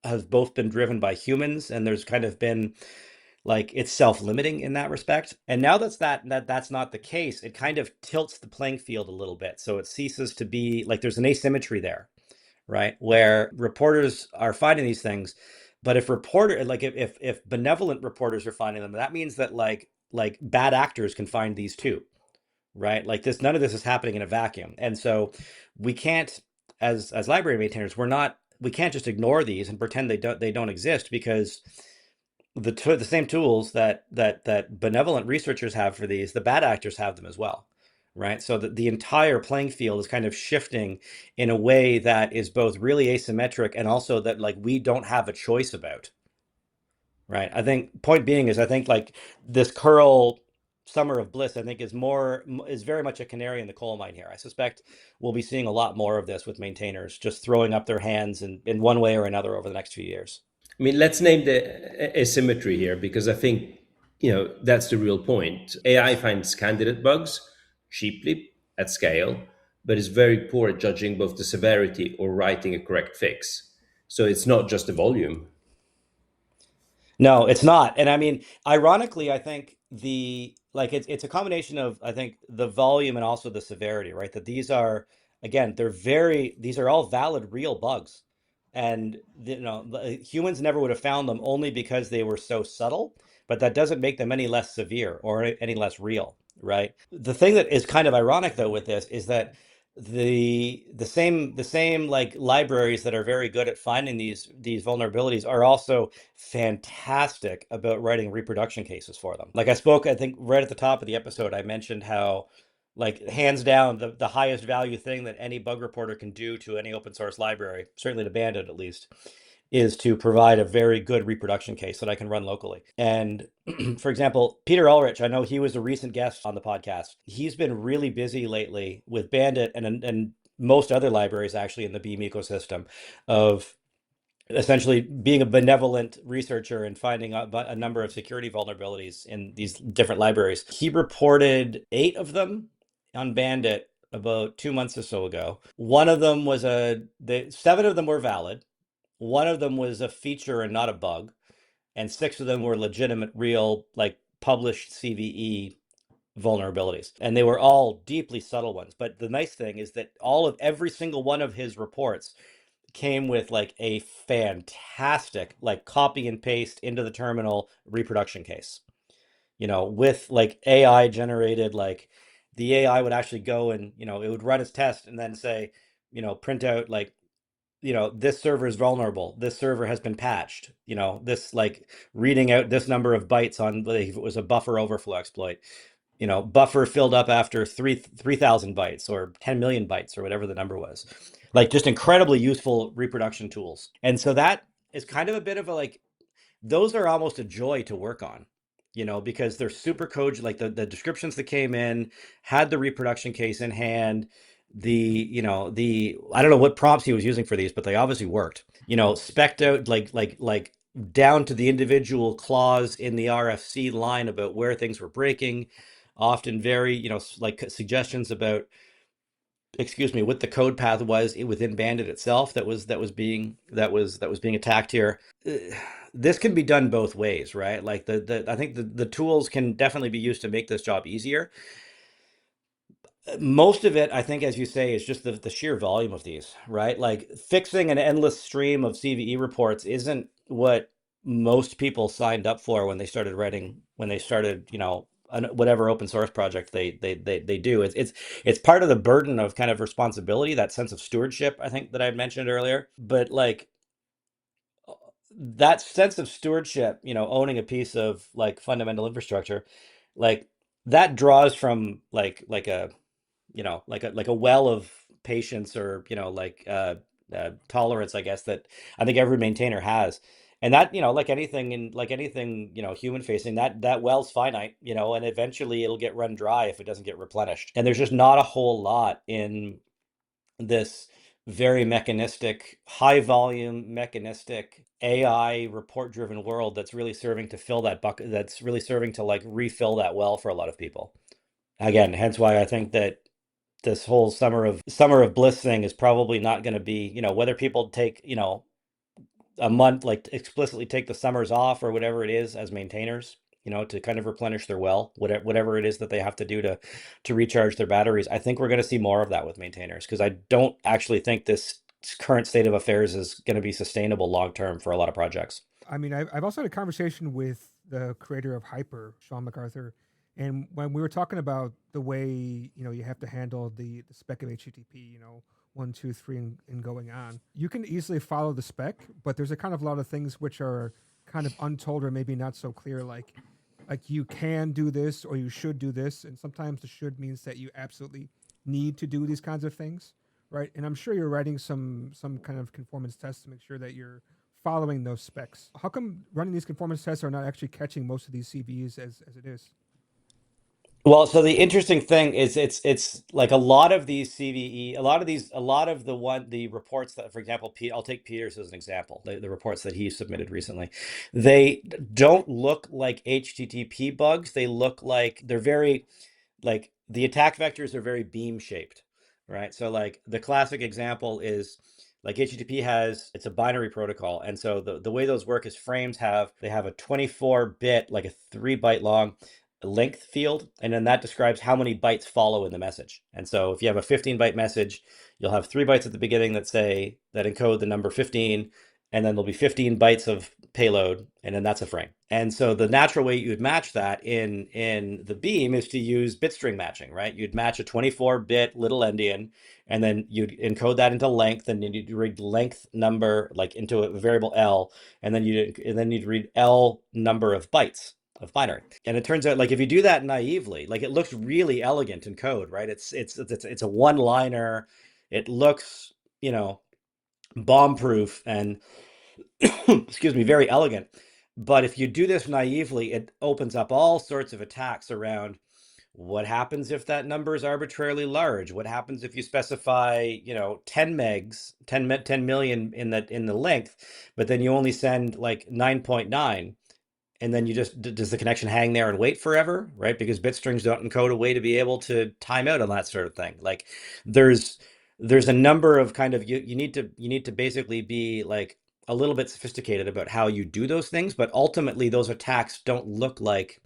has both been driven by humans, and there's kind of been like it's self-limiting in that respect. And now that's not the case, it kind of tilts the playing field a little bit. So it ceases to be like there's an asymmetry there, right? Where reporters are finding these things, but if benevolent reporters are finding them, that means that like bad actors can find these too, right? Like this, none of this is happening in a vacuum. And so we can't, as library maintainers, we can't just ignore these and pretend they don't exist, because the same tools that benevolent researchers have for these, the bad actors have them as well, right? So the entire playing field is kind of shifting in a way that is both really asymmetric and also that like we don't have a choice about, right? I think point being is I think like this curl summer of bliss, I think is very much a canary in the coal mine here. I suspect we'll be seeing a lot more of this with maintainers just throwing up their hands in one way or another over the next few years. I mean, let's name the asymmetry here, because I think, that's the real point. AI finds candidate bugs cheaply at scale, but is very poor at judging both the severity or writing a correct fix. So it's not just the volume. No, it's not. And I mean, ironically, I think it's a combination of, I think, the volume and also the severity, right? That these are, again, these are all valid real bugs. And humans never would have found them, only because they were so subtle, but that doesn't make them any less severe or any less real, right? The thing that is kind of ironic though with this is that the same like libraries that are very good at finding these vulnerabilities are also fantastic about writing reproduction cases for them. Like I think right at the top of the episode, I mentioned how like hands down the highest value thing that any bug reporter can do to any open source library, certainly to Bandit at least, is to provide a very good reproduction case that I can run locally. And for example, Peter Ulrich, I know he was a recent guest on the podcast. He's been really busy lately with Bandit and most other libraries actually in the Beam ecosystem, of essentially being a benevolent researcher and finding a number of security vulnerabilities in these different libraries. He reported 8 of them on Bandit about 2 months or so ago. One of them was 7 of them were valid. One of them was a feature and not a bug, and 6 of them were legitimate, real, like published CVE vulnerabilities. And they were all deeply subtle ones. But the nice thing is that every single one of his reports came with like a fantastic like copy and paste into the terminal reproduction case. With like AI generated, like the AI would actually go and, it would run its test and then say, print out like, this server is vulnerable. This server has been patched. This like reading out this number of bytes on, if it was a buffer overflow exploit, buffer filled up after 3,000 bytes or 10 million bytes or whatever the number was. Like just incredibly useful reproduction tools. And so that is kind of a bit of a like, those are almost a joy to work on, because they're super code, like the descriptions that came in had the reproduction case in hand. I don't know what prompts he was using for these, but they obviously worked. Specced out like down to the individual clause in the RFC line about where things were breaking, often very, like suggestions about, what the code path was within Bandit itself that was being attacked here. This can be done both ways, right? Like I think the tools can definitely be used to make this job easier. Most of it, I think, as you say, is just the sheer volume of these, right? Like fixing an endless stream of CVE reports isn't what most people signed up for when they started, whatever open source project they do. It's part of the burden of kind of responsibility, that sense of stewardship, I think, that I mentioned earlier. But like that sense of stewardship, owning a piece of like fundamental infrastructure, like that draws from like a well of patience or tolerance, I guess, that I think every maintainer has. And that, like anything, human facing, that well's finite, and eventually it'll get run dry if it doesn't get replenished. And there's just not a whole lot in this very mechanistic, high volume, mechanistic AI report driven world that's really serving to fill that bucket, that's really serving to like refill that well for a lot of people. Again, hence why I think that this whole summer of bliss thing is probably not going to be, whether people take, a month, like explicitly take the summers off or whatever it is as maintainers, to kind of replenish their well, whatever it is that they have to do to recharge their batteries. I think we're going to see more of that with maintainers, because I don't actually think this current state of affairs is going to be sustainable long term for a lot of projects. I mean, I've also had a conversation with the creator of Hyper, Sean MacArthur, and when we were talking about the way you have to handle the spec of HTTP, 1, 2, 3, and going on, you can easily follow the spec, but there's a kind of a lot of things which are kind of untold or maybe not so clear, like you can do this or you should do this, and sometimes the should means that you absolutely need to do these kinds of things, right? And I'm sure you're writing some kind of conformance tests to make sure that you're following those specs. How come running these conformance tests are not actually catching most of these CVEs as it is? Well, so the interesting thing is it's like a lot of these CVE, a lot of the reports that, for example, I'll take Peters as an example, the reports that he submitted recently, they don't look like HTTP bugs. They look like they're very, like the attack vectors are very beam shaped, right? So like the classic example is like HTTP it's a binary protocol. And so the way those work is they have a 24-bit, like a 3-byte long length field, and then that describes how many bytes follow in the message. And so if you have a 15-byte message, you'll have 3 bytes at the beginning that encode the number 15, and then there'll be 15 bytes of payload, and then that's a frame. And so the natural way you would match that in the beam is to use bit string matching, right? You'd match a 24-bit little endian, and then you'd encode that into length, and then you'd read length number like into a variable L, and then you'd read L number of bytes of binary. And it turns out, like, if you do that naively, like, it looks really elegant in code, right? It's a one-liner. It looks, bomb-proof and excuse me, very elegant. But if you do this naively, it opens up all sorts of attacks around what happens if that number is arbitrarily large. What happens if you specify, 10 megs, 10 million in the length, but then you only send like 9.9. And then does the connection hang there and wait forever, right? Because bit strings don't encode a way to be able to time out on that sort of thing. Like there's a number of kind of, you need to basically be like a little bit sophisticated about how you do those things, but ultimately those attacks don't look like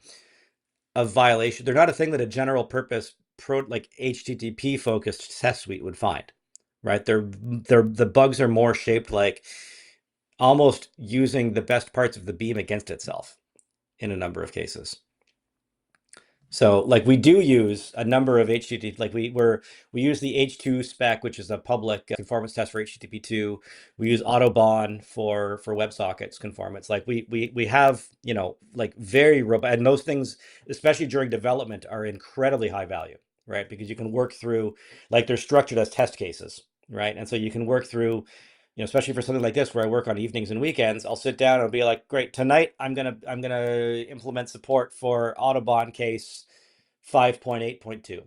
a violation. They're not a thing that a general purpose like HTTP focused test suite would find, right? The bugs are more shaped like almost using the best parts of the beam against itself in a number of cases. So like we do use a number of HTTP, like we use the H2 spec, which is a public conformance test for HTTP2. We use Autobahn for WebSockets conformance. Like we have, like very robust, and those things, especially during development, are incredibly high value, right? Because you can work through, like they're structured as test cases, right? And so you can work through, especially for something like this where I work on evenings and weekends, I'll sit down and be like, great, tonight I'm gonna implement support for Autobahn case 5.8.2.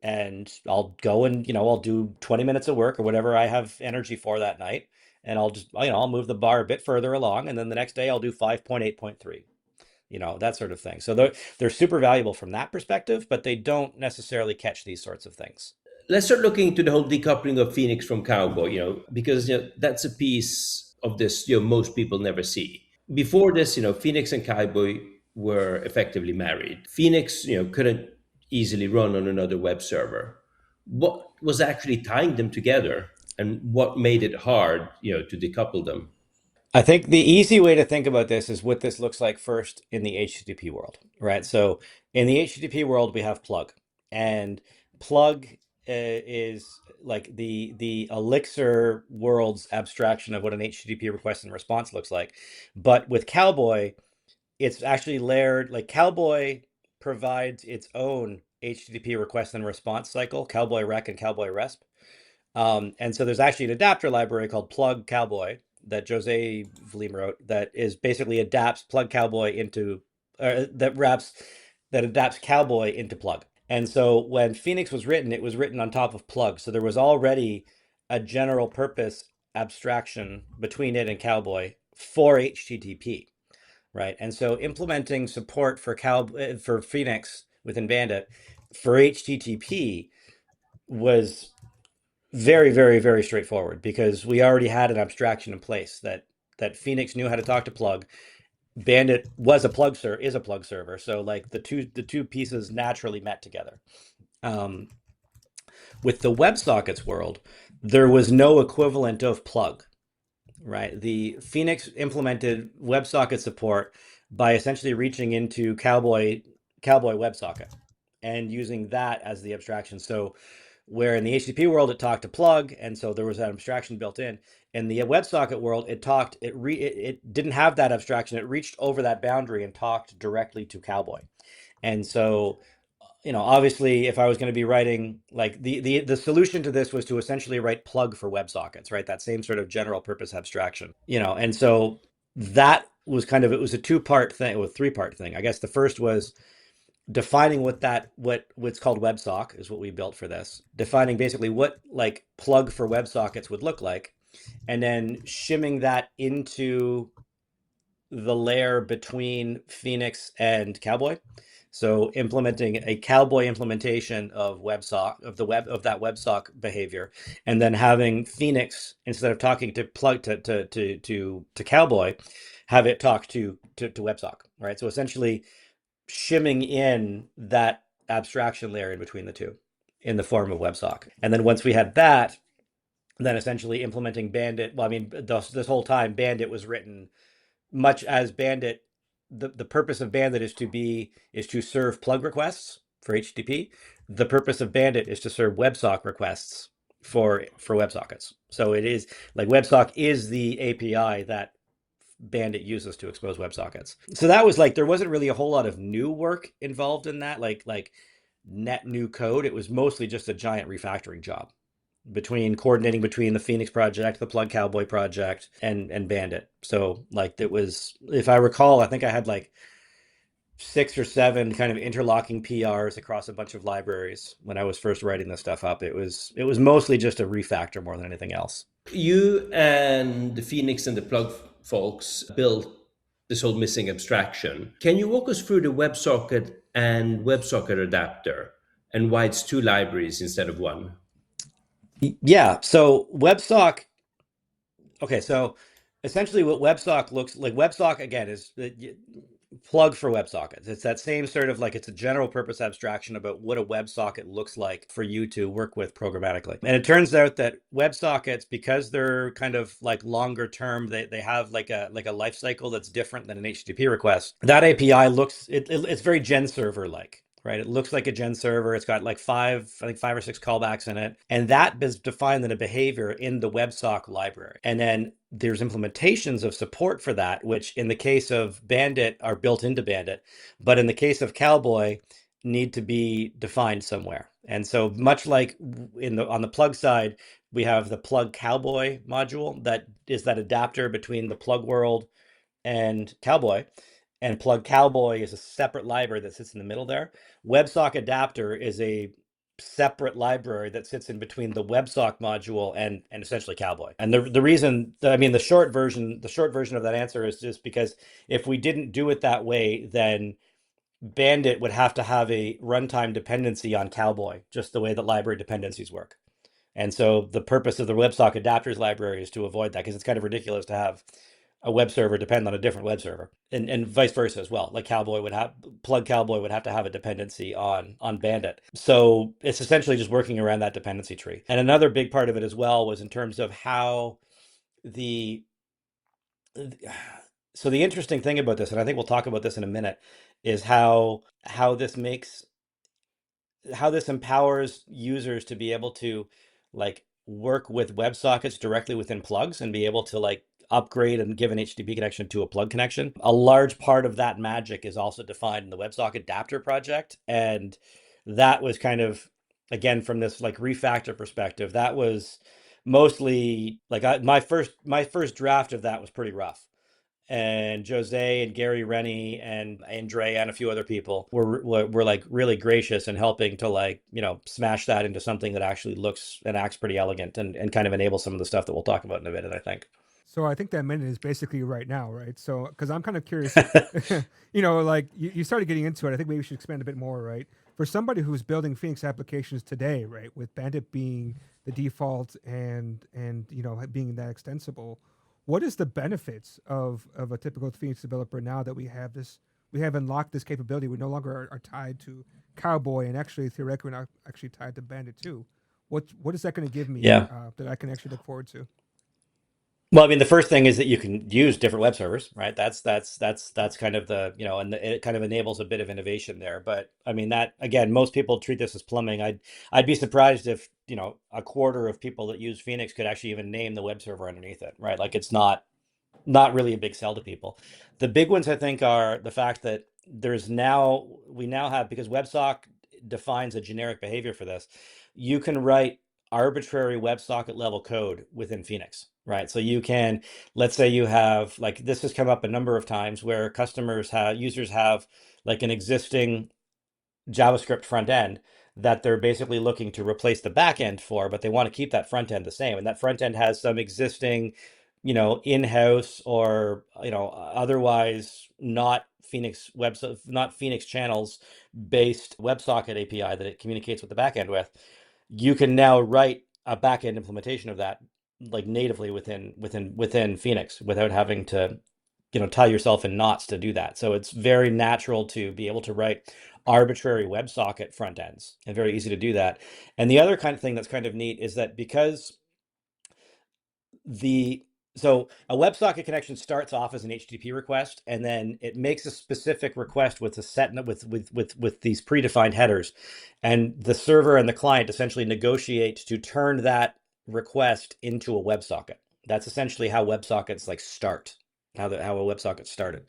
And I'll go and, I'll do 20 minutes of work or whatever I have energy for that night. And I'll just, I'll move the bar a bit further along. And then the next day I'll do 5.8.3, that sort of thing. So they're super valuable from that perspective, but they don't necessarily catch these sorts of things. Let's start looking into the whole decoupling of Phoenix from Cowboy, because that's a piece of this most people never see. Before this, Phoenix and Cowboy were effectively married. Phoenix, couldn't easily run on another web server. What was actually tying them together, and what made it hard, to decouple them? I think the easy way to think about this is what this looks like first in the HTTP world, right? So in the HTTP world, we have plug, and plug is like the Elixir world's abstraction of what an HTTP request and response looks like. But with Cowboy, it's actually layered. Like Cowboy provides its own HTTP request and response cycle, Cowboy Rec and Cowboy Resp. And so there's actually an adapter library called Plug Cowboy that Jose Vlim wrote that is basically adapts Plug Cowboy into that adapts Cowboy into Plug. And so when Phoenix was written, it was written on top of Plug. So there was already a general purpose abstraction between it and Cowboy for HTTP, right? And so implementing support for Phoenix within Bandit for HTTP was very, very, very straightforward because we already had an abstraction in place that Phoenix knew how to talk to Plug. Bandit is a plug server, so like the two pieces naturally met together. With the WebSockets world, there was no equivalent of Plug, right? The Phoenix implemented WebSocket support by essentially reaching into Cowboy WebSocket and using that as the abstraction. So where in the HTTP world it talked to Plug, and so there was that abstraction built in. In the WebSocket world, it didn't have that abstraction. It reached over that boundary and talked directly to Cowboy. And so, obviously, if I was going to be writing like the solution to this was to essentially write Plug for WebSockets, right? That same sort of general purpose abstraction, and so that was it was a two-part thing, or three-part thing. I guess the first was defining what's called WebSock is what we built for this, defining basically what like Plug for WebSockets would look like, and then shimming that into the layer between Phoenix and Cowboy. So implementing a Cowboy implementation of WebSock of that WebSock behavior, and then having Phoenix, instead of talking to Plug to Cowboy, have it talk to WebSock, right? So essentially shimming in that abstraction layer in between the two in the form of WebSock. And then once we had that, then essentially implementing Bandit. Well, I mean, this whole time Bandit was written much as Bandit. The purpose of Bandit is to serve Plug requests for HTTP. The purpose of Bandit is to serve WebSock requests for WebSockets. So it is like WebSock is the API that Bandit uses to expose WebSockets. So that was like, there wasn't really a whole lot of new work involved in that, like net new code. It was mostly just a giant refactoring job coordinating between the Phoenix project, the Plug Cowboy project, and Bandit. So like it was, if I recall, I think I had like 6 or 7 kind of interlocking PRs across a bunch of libraries when I was first writing this stuff up. It was mostly just a refactor more than anything else. You and the Phoenix and the Plug folks built this whole missing abstraction. Can you walk us through the WebSocket and WebSocket adapter and why it's 2 libraries instead of 1? Yeah. So WebSock. Okay. So essentially, what WebSock looks like, WebSock again is Plug for WebSockets. It's that same sort of like, it's a general purpose abstraction about what a WebSocket looks like for you to work with programmatically. And it turns out that WebSockets, because they're kind of like longer term, they have like a life cycle that's different than an HTTP request. That API looks, it's very gen server like. Right, it looks like a gen server. It's got like 5 or 6 callbacks in it, and that is defined in a behavior in the WebSock library. And then there's implementations of support for that, which in the case of Bandit are built into Bandit, but in the case of Cowboy need to be defined somewhere. And so much like on the Plug side, we have the Plug Cowboy module that is that adapter between the Plug world and Cowboy. And Plug Cowboy is a separate library that sits in the middle there. WebSock Adapter is a separate library that sits in between the WebSock module and essentially Cowboy. And the reason, I mean, the short version of that answer is just because if we didn't do it that way, then Bandit would have to have a runtime dependency on Cowboy, just the way that library dependencies work. And so the purpose of the WebSock Adapters library is to avoid that, because it's kind of ridiculous to have a web server depend on a different web server, and vice versa as well. Like Plug Cowboy would have to have a dependency on Bandit. So it's essentially just working around that dependency tree. And another big part of it as well was in terms of how so the interesting thing about this, and I think we'll talk about this in a minute, is how this empowers users to be able to like work with WebSockets directly within plugs and be able to like upgrade and give an HTTP connection to a plug connection. A large part of that magic is also defined in the WebSocket adapter project. And that was kind of again, from this like refactor perspective, that was mostly like my first draft of that was pretty rough. And Jose and Gary Rennie and Andrea and a few other people were like really gracious in helping to like, smash that into something that actually looks and acts pretty elegant and kind of enable some of the stuff that we'll talk about in a minute, I think. So I think that minute is basically right now, right? So because I'm kind of curious, like you started getting into it. I think maybe we should expand a bit more, right? For somebody who's building Phoenix applications today, right, with Bandit being the default and being that extensible, what is the benefits of a typical Phoenix developer now that we have unlocked this capability? We no longer are tied to Cowboy, and actually theoretically we're not actually tied to Bandit too. What is that going to give me Yeah. that I can actually look forward to? Well, I mean, the first thing is that you can use different web servers, right? That's kind of the, and it kind of enables a bit of innovation there. But I mean, that again, most people treat this as plumbing. I'd be surprised if, a quarter of people that use Phoenix could actually even name the web server underneath it, right? Like it's not really a big sell to people. The big ones, I think, are the fact that we now have, because WebSock defines a generic behavior for this, you can write arbitrary WebSocket level code within Phoenix, right? So you can, let's say you have, like this has come up a number of times where users have like an existing JavaScript front end that they're basically looking to replace the back end for, but they want to keep that front end the same. And that front end has some existing, in-house or, otherwise not Phoenix channels based WebSocket API that it communicates with the back end with. You can now write a back end implementation of that like natively within Phoenix without having to tie yourself in knots to do that. So it's very natural to be able to write arbitrary WebSocket front ends and very easy to do that. And the other kind of thing that's kind of neat is that because so a WebSocket connection starts off as an HTTP request, and then it makes a specific request with these predefined headers, and the server and the client essentially negotiate to turn that request into a WebSocket. That's essentially how WebSockets like start. How a WebSocket started.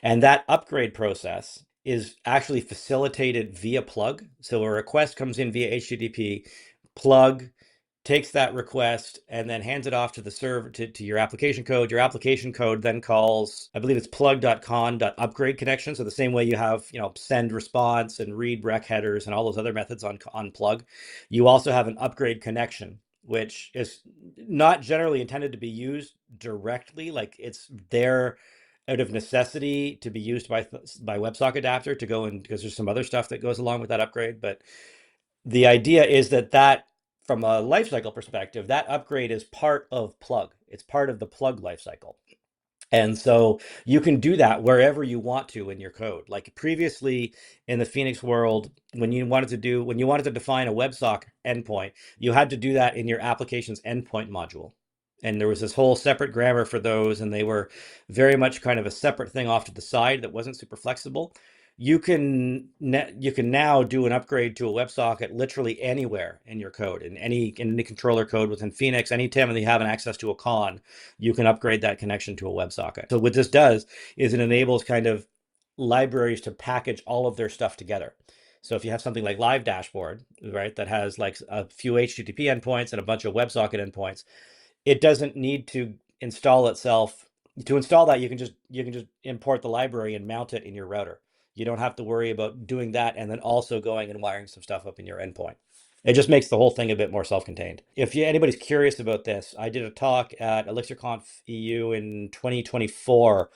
And that upgrade process is actually facilitated via plug. So a request comes in via HTTP, plug takes that request and then hands it off to the server, to your application code. Your application code then calls, I believe it's plug.con.upgrade connection. So the same way you have, send response and read rec headers and all those other methods on plug, you also have an upgrade connection, which is not generally intended to be used directly. Like it's there out of necessity to be used by WebSocket adapter to go in, because there's some other stuff that goes along with that upgrade. But the idea is that from a lifecycle perspective, that upgrade is part of plug. It's part of the plug lifecycle. And so you can do that wherever you want to in your code. Like previously in the Phoenix world, when you wanted to define a WebSocket endpoint, you had to do that in your application's endpoint module. And there was this whole separate grammar for those, and they were very much kind of a separate thing off to the side that wasn't super flexible. You can now do an upgrade to a WebSocket literally anywhere in your code, in any controller code within Phoenix. Anytime that you have an access to a con, you can upgrade that connection to a WebSocket. So what this does is it enables kind of libraries to package all of their stuff together. So if you have something like Live Dashboard, right, that has like a few HTTP endpoints and a bunch of WebSocket endpoints, it doesn't need to install itself. To install that, you can just import the library and mount it in your router. You don't have to worry about doing that and then also going and wiring some stuff up in your endpoint. It just makes the whole thing a bit more self-contained. If anybody's curious about this, I did a talk at ElixirConf EU in 2024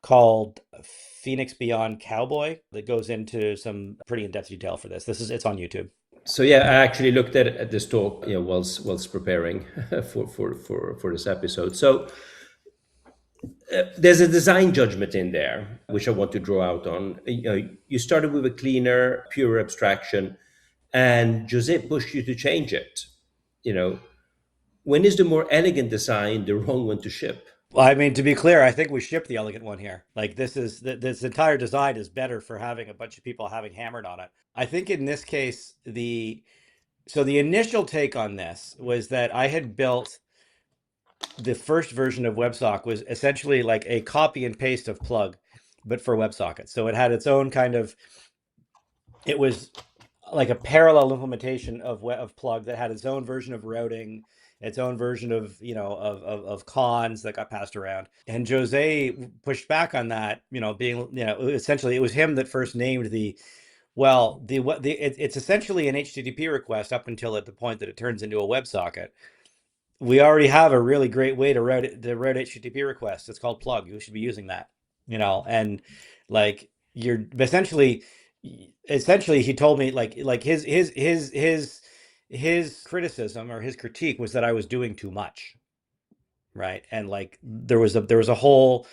called Phoenix Beyond Cowboy that goes into some pretty in-depth detail for this. It's on YouTube. So yeah, I actually looked at this talk, whilst preparing for this episode. So there's a design judgment in there, which I want to draw out on. You started with a cleaner, pure abstraction, and Jose pushed you to change it. When is the more elegant design the wrong one to ship? Well, I mean, to be clear, I think we shipped the elegant one here. Like this entire design is better for having a bunch of people having hammered on it. I think in this case, the initial take on this was that I had built the first version of WebSocket was essentially like a copy and paste of plug, but for WebSocket. So it had its own kind of, it was like a parallel implementation of plug that had its own version of routing, its own version of of cons that got passed around. And Jose pushed back on that, being essentially it was him that first named it's essentially an HTTP request up until at the point that it turns into a WebSocket. We already have a really great way to route HTTP requests. It's called plug. You should be using that, and like you're essentially he told me like his criticism or his critique was that I was doing too much, right? And like there was a whole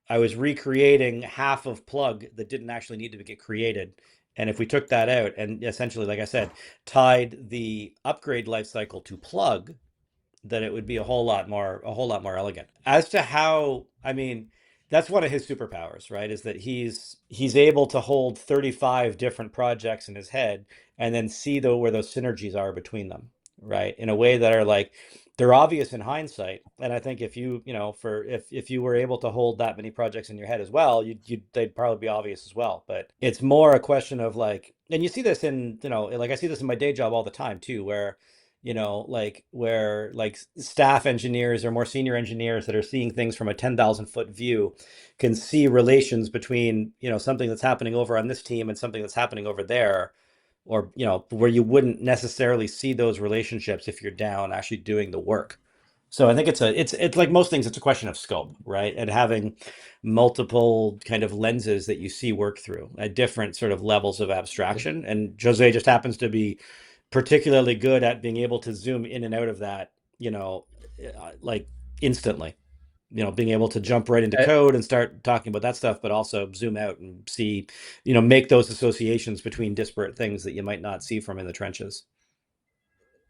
I was recreating half of plug that didn't actually need to get created. And if we took that out and essentially, like I said, tied the upgrade lifecycle to plug, then it would be a whole lot more elegant. As to how, I mean, that's one of his superpowers, right? Is that he's able to hold 35 different projects in his head and then see where those synergies are between them, right? In a way that are like they're obvious in hindsight. And I think if if you were able to hold that many projects in your head as well, they'd probably be obvious as well. But it's more a question of like, and you see this in, like I see this in my day job all the time too, where like where like staff engineers or more senior engineers that are seeing things from a 10,000-foot view can see relations between, something that's happening over on this team and something that's happening over there, or, where you wouldn't necessarily see those relationships if you're down actually doing the work. So I think it's like most things, it's a question of scope, right? And having multiple kind of lenses that you see work through at different sort of levels of abstraction. And Jose just happens to be particularly good at being able to zoom in and out of that, like instantly, being able to jump right into code and start talking about that stuff, but also zoom out and see, make those associations between disparate things that you might not see from in the trenches.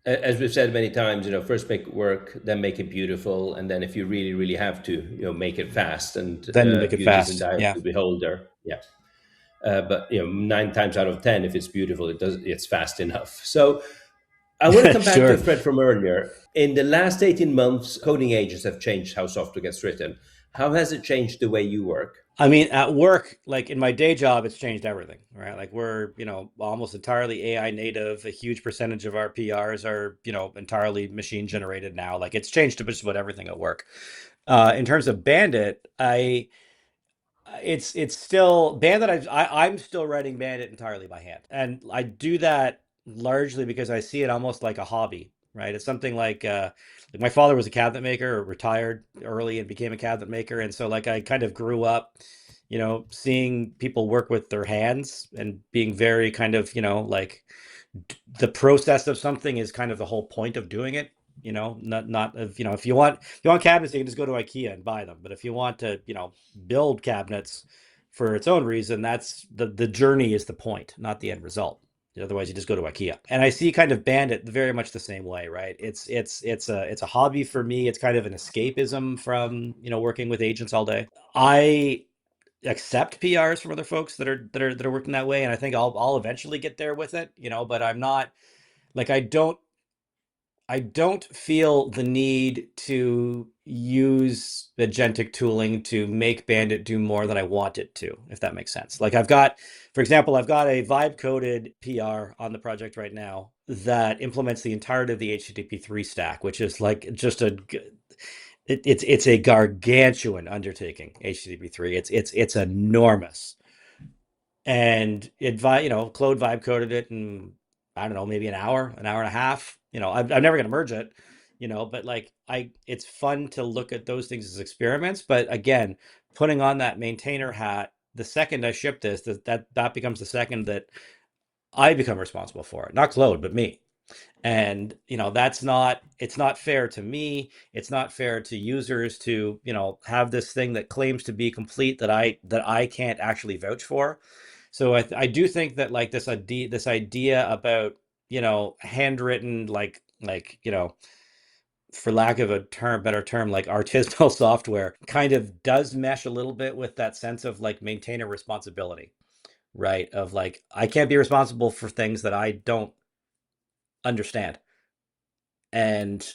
As we've said many times, first make it work, then make it beautiful, and then if you really, really have to, make it fast, and Then you make it beauty is in fast. the eye of Yeah. the beholder. Yeah. But 9 times out of 10, if it's beautiful, it's fast enough. So I want to come back to Sure. a thread from earlier. In the last 18 months, coding agents have changed how software gets written. How has it changed the way you work? I mean, at work, like in my day job, it's changed everything, right? Like we're, almost entirely AI native. A huge percentage of our PRs are, entirely machine generated now. Like it's changed just about everything at work. In terms of Bandit, it's still Bandit. I'm still writing Bandit entirely by hand, and I do that largely because I see it almost like a hobby, right? It's something like my father was a cabinet maker, or retired early and became a cabinet maker, and so like I kind of grew up, seeing people work with their hands and being very kind of, like the process of something is kind of the whole point of doing it. Not of, if you want cabinets, you can just go to IKEA and buy them. But if you want to, build cabinets for its own reason, that's the journey is the point, not the end result. Otherwise, you just go to IKEA. And I see kind of Bandit very much the same way, right? It's a hobby for me. It's kind of an escapism from working with agents all day. I accept PRs from other folks that are working that way, and I think I'll eventually get there with it, but I'm not like I don't feel the need to use agentic tooling to make Bandit do more than I want it to, if that makes sense. Like for example, I've got a vibe coded PR on the project right now that implements the entirety of the HTTP3 stack, which is like just it's a gargantuan undertaking. HTTP3, it's enormous, and Claude vibe coded it in, I don't know, maybe an hour and a half. I'm never going to merge it, but like it's fun to look at those things as experiments. But again, putting on that maintainer hat, the second I ship this, that becomes the second that I become responsible for it, not Claude, but me. And it's not fair to me. It's not fair to users to have this thing that claims to be complete that I can't actually vouch for. So I do think that like this idea about handwritten, like for lack of a better term, like artisanal software kind of does mesh a little bit with that sense of like maintainer responsibility, right? Of like, I can't be responsible for things that I don't understand. And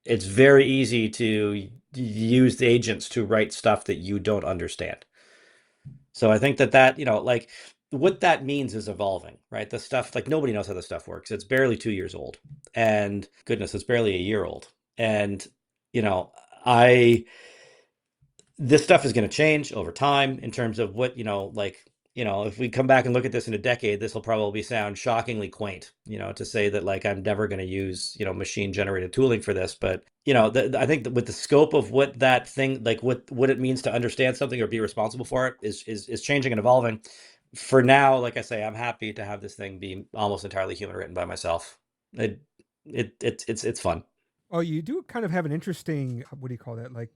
it's very easy to use the agents to write stuff that you don't understand. So I think that like what that means is evolving, right? The stuff, like nobody knows how this stuff works. It's barely 2 years old. And goodness, it's barely a year old. And, you know, I this stuff is going to change over time in terms of what, if we come back and look at this in a decade, this will probably sound shockingly quaint, to say that like I'm never going to use, machine generated tooling for this. But, I think that with the scope of what that thing, like what it means to understand something or be responsible for it is changing and evolving. For now, like I say, I'm happy to have this thing be almost entirely human written by myself. It's fun. Oh, you do kind of have an interesting, what do you call that? Like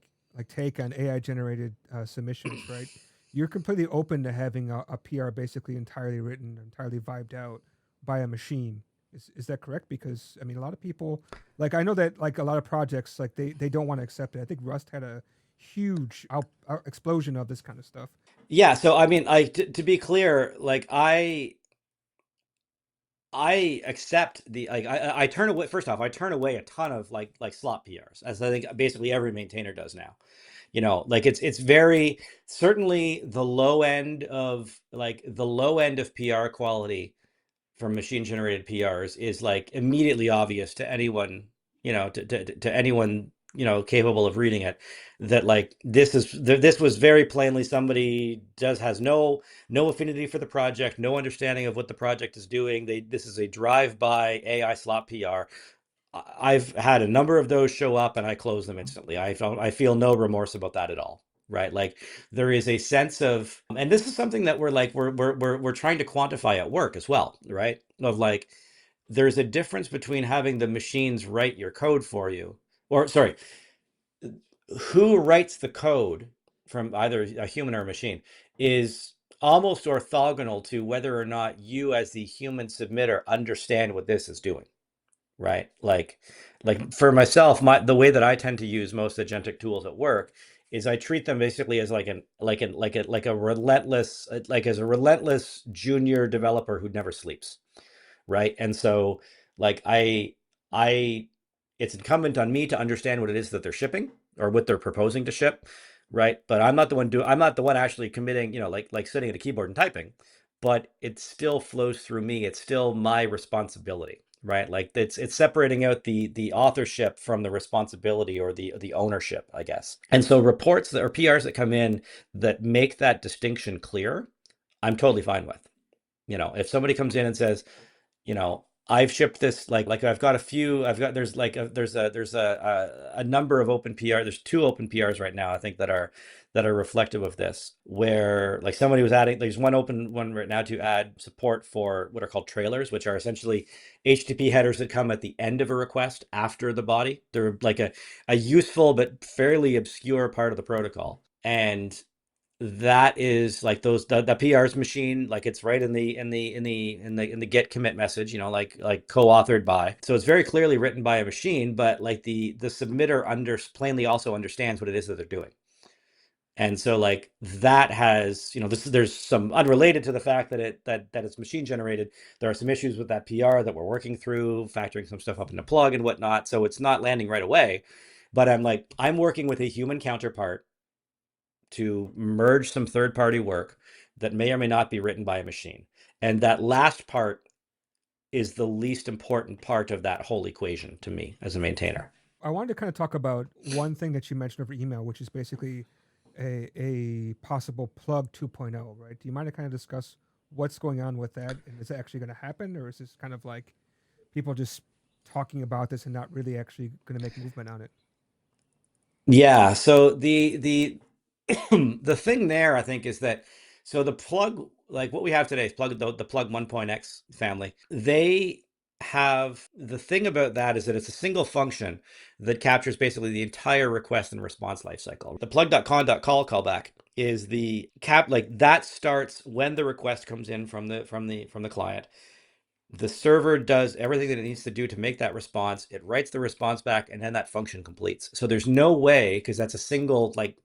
take on AI generated submissions, right? You're completely open to having a PR basically entirely written, entirely vibed out by a machine. Is that correct? Because I mean, a lot of people, like I know that like a lot of projects, like they don't want to accept it. I think Rust had a huge explosion of this kind of stuff. Yeah, so I mean, to be clear, like I accept the like I turn away, first off, I turn away a ton of like slot PRs, as I think basically every maintainer does now. Like it's very certainly the low end of PR quality from machine generated PRs is like immediately obvious to anyone, to anyone, capable of reading it, that like this was very plainly somebody has no affinity for the project, no understanding of what the project is doing. This is a drive-by AI slot PR. I've had a number of those show up and I close them instantly. I feel no remorse about that at all. Right. Like there is a sense of, and this is something that we're trying to quantify at work as well. Right. Of like, there's a difference between having the machines write your code for you, or sorry, who writes the code from either a human or a machine is almost orthogonal to whether or not you as the human submitter understand what this is doing. Right. Like for myself, the way that I tend to use most agentic tools at work is I treat them basically as a relentless junior developer who never sleeps. Right. And so like I it's incumbent on me to understand what it is that they're shipping or what they're proposing to ship. Right. But I'm not the one actually committing, like sitting at a keyboard and typing, but it still flows through me. It's still my responsibility. Right. Like it's separating out the authorship from the responsibility or the ownership, I guess. And so reports that or PRs that come in that make that distinction clear, I'm totally fine with. If somebody comes in and says, I've shipped this like I've got a few. There's like a number of open PR. There's 2 open PRs right now, I think, that are reflective of this. Where like somebody was adding, there's one open one right now to add support for what are called trailers, which are essentially HTTP headers that come at the end of a request after the body. They're like a useful but fairly obscure part of the protocol. And that is like the PR's machine, like it's right in the git commit message, like co-authored by. So it's very clearly written by a machine, but like the submitter plainly also understands what it is that they're doing. And so like that has, there's some unrelated to the fact that it's machine generated. There are some issues with that PR that we're working through, factoring some stuff up in the plug and whatnot. So it's not landing right away, but I'm working with a human counterpart to merge some third-party work that may or may not be written by a machine. And that last part is the least important part of that whole equation to me as a maintainer. I wanted to kind of talk about one thing that you mentioned over email, which is basically a possible plug 2.0, right? Do you mind to kind of discuss what's going on with that? And is it actually going to happen? Or is this kind of like people just talking about this and not really actually going to make movement on it? Yeah. So the the thing there, I think, is that so the plug, like what we have today is the plug 1.x family. They have the thing about that is that it's a single function that captures basically the entire request and response lifecycle. The plug.con.call callback is the like that starts when the request comes in from the client. The server does everything that it needs to do to make that response. It writes the response back, and then that function completes. So there's no way, because that's a single, like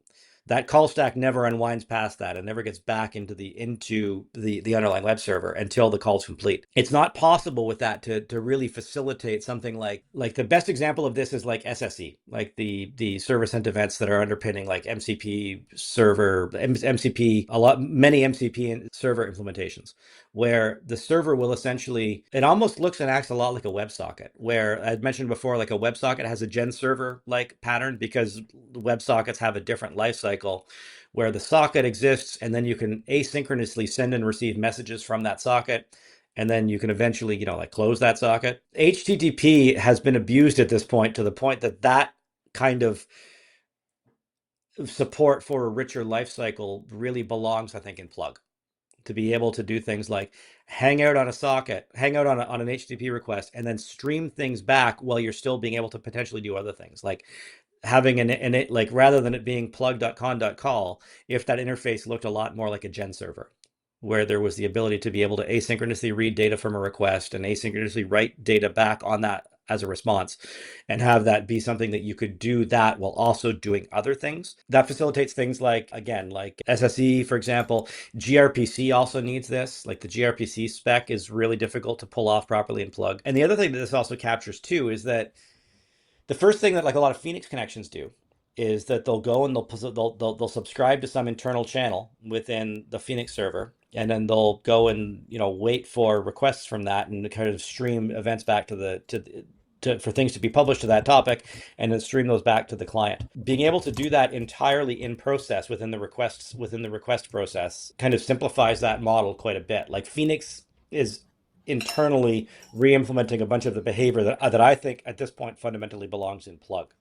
that call stack never unwinds past that and never gets back into the underlying web server until the call is complete. It's not possible with that to really facilitate something like the best example of this is like SSE, like the server sent events that are underpinning like MCP server, MCP, many MCP and server implementations, where the server will essentially, it almost looks and acts a lot like a WebSocket, where I mentioned before, like a WebSocket has a gen server like pattern because WebSockets have a different life cycle where the socket exists and then you can asynchronously send and receive messages from that socket. And then you can eventually, like close that socket. HTTP has been abused at this point to the point that kind of support for a richer life cycle really belongs, I think, in plug. To be able to do things like hang out on a socket, hang out on an HTTP request, and then stream things back while you're still being able to potentially do other things, like having an like rather than it being plug.con.call, if that interface looked a lot more like a gen server, where there was the ability to be able to asynchronously read data from a request and asynchronously write data back on that as a response, and have that be something that you could do that while also doing other things. That facilitates things like, again, like SSE, for example. gRPC also needs this. Like the gRPC spec is really difficult to pull off properly in plug. And the other thing that this also captures too is that the first thing that like a lot of Phoenix connections do is that they'll go and they'll subscribe to some internal channel within the Phoenix server, and then they'll go and wait for requests from that and kind of stream events back for things to be published to that topic, and then stream those back to the client. Being able to do that entirely in process within the request process kind of simplifies that model quite a bit. Like Phoenix is internally re-implementing a bunch of the behavior that I think at this point fundamentally belongs in plug,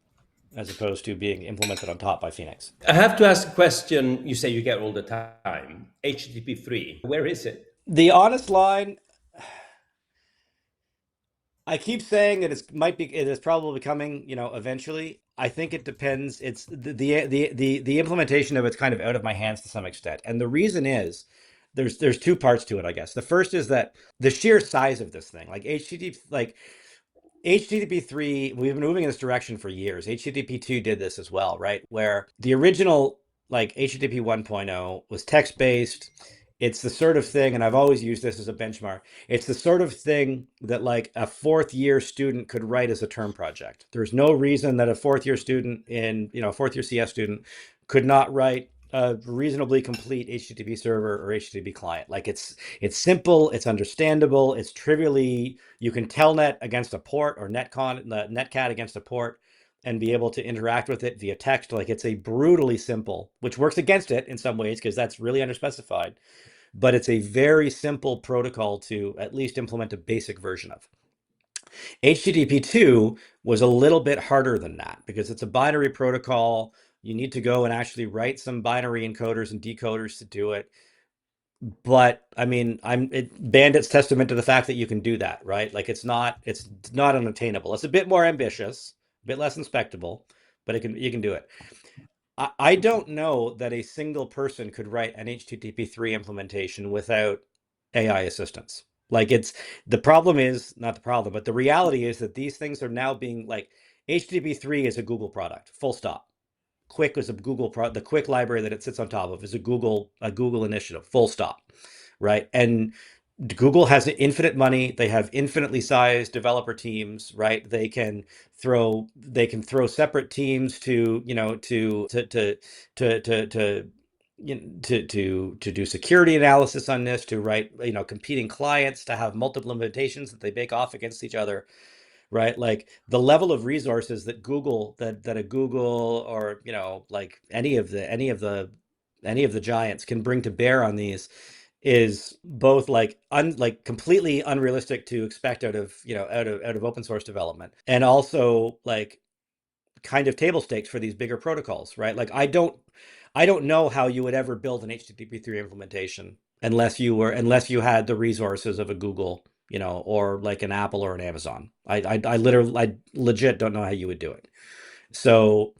as opposed to being implemented on top by Phoenix. I have to ask a question you say you get all the time. HTTP3, where is it? The honest line, I keep saying that it is probably coming, eventually. I think it depends. It's the implementation of it's kind of out of my hands to some extent. And the reason is there's two parts to it, I guess. The first is that the sheer size of this thing, like HTTP3, we've been moving in this direction for years. HTTP2 did this as well, right? Where the original like HTTP 1.0 was text-based. It's the sort of thing, and I've always used this as a benchmark, it's the sort of thing that like a fourth year student could write as a term project. There's no reason that a fourth year student fourth year CS student could not write a reasonably complete HTTP server or HTTP client. Like it's simple, it's understandable, it's trivially, you can telnet against a port or netcat against a port and be able to interact with it via text. Like it's a brutally simple, which works against it in some ways because that's really underspecified, but it's a very simple protocol to at least implement a basic version of. HTTP2 was a little bit harder than that because it's a binary protocol. You need to go and actually write some binary encoders and decoders to do it. But I mean, Bandit's testament to the fact that you can do that, right? Like it's not unattainable. It's a bit more ambitious, a bit less inspectable, but you can do it. I don't know that a single person could write an HTTP3 implementation without AI assistance. Like the problem is not the problem, but the reality is that these things are now being like HTTP3 is a Google product, full stop. Quick is a Google the Quick library that it sits on top of is a Google initiative, full stop, right? And Google has infinite money. They have infinitely sized developer teams, right? They can throw separate teams to do security analysis on this, to write competing clients, to have multiple implementations that they bake off against each other. Right, like the level of resources that a Google or like any of the giants can bring to bear on these is both like completely unrealistic to expect out of open source development, and also like kind of table stakes for these bigger protocols, right? Like I don't know how you would ever build an HTTP3 implementation unless you had the resources of a Google, or like an Apple or an Amazon. I legit don't know how you would do it. So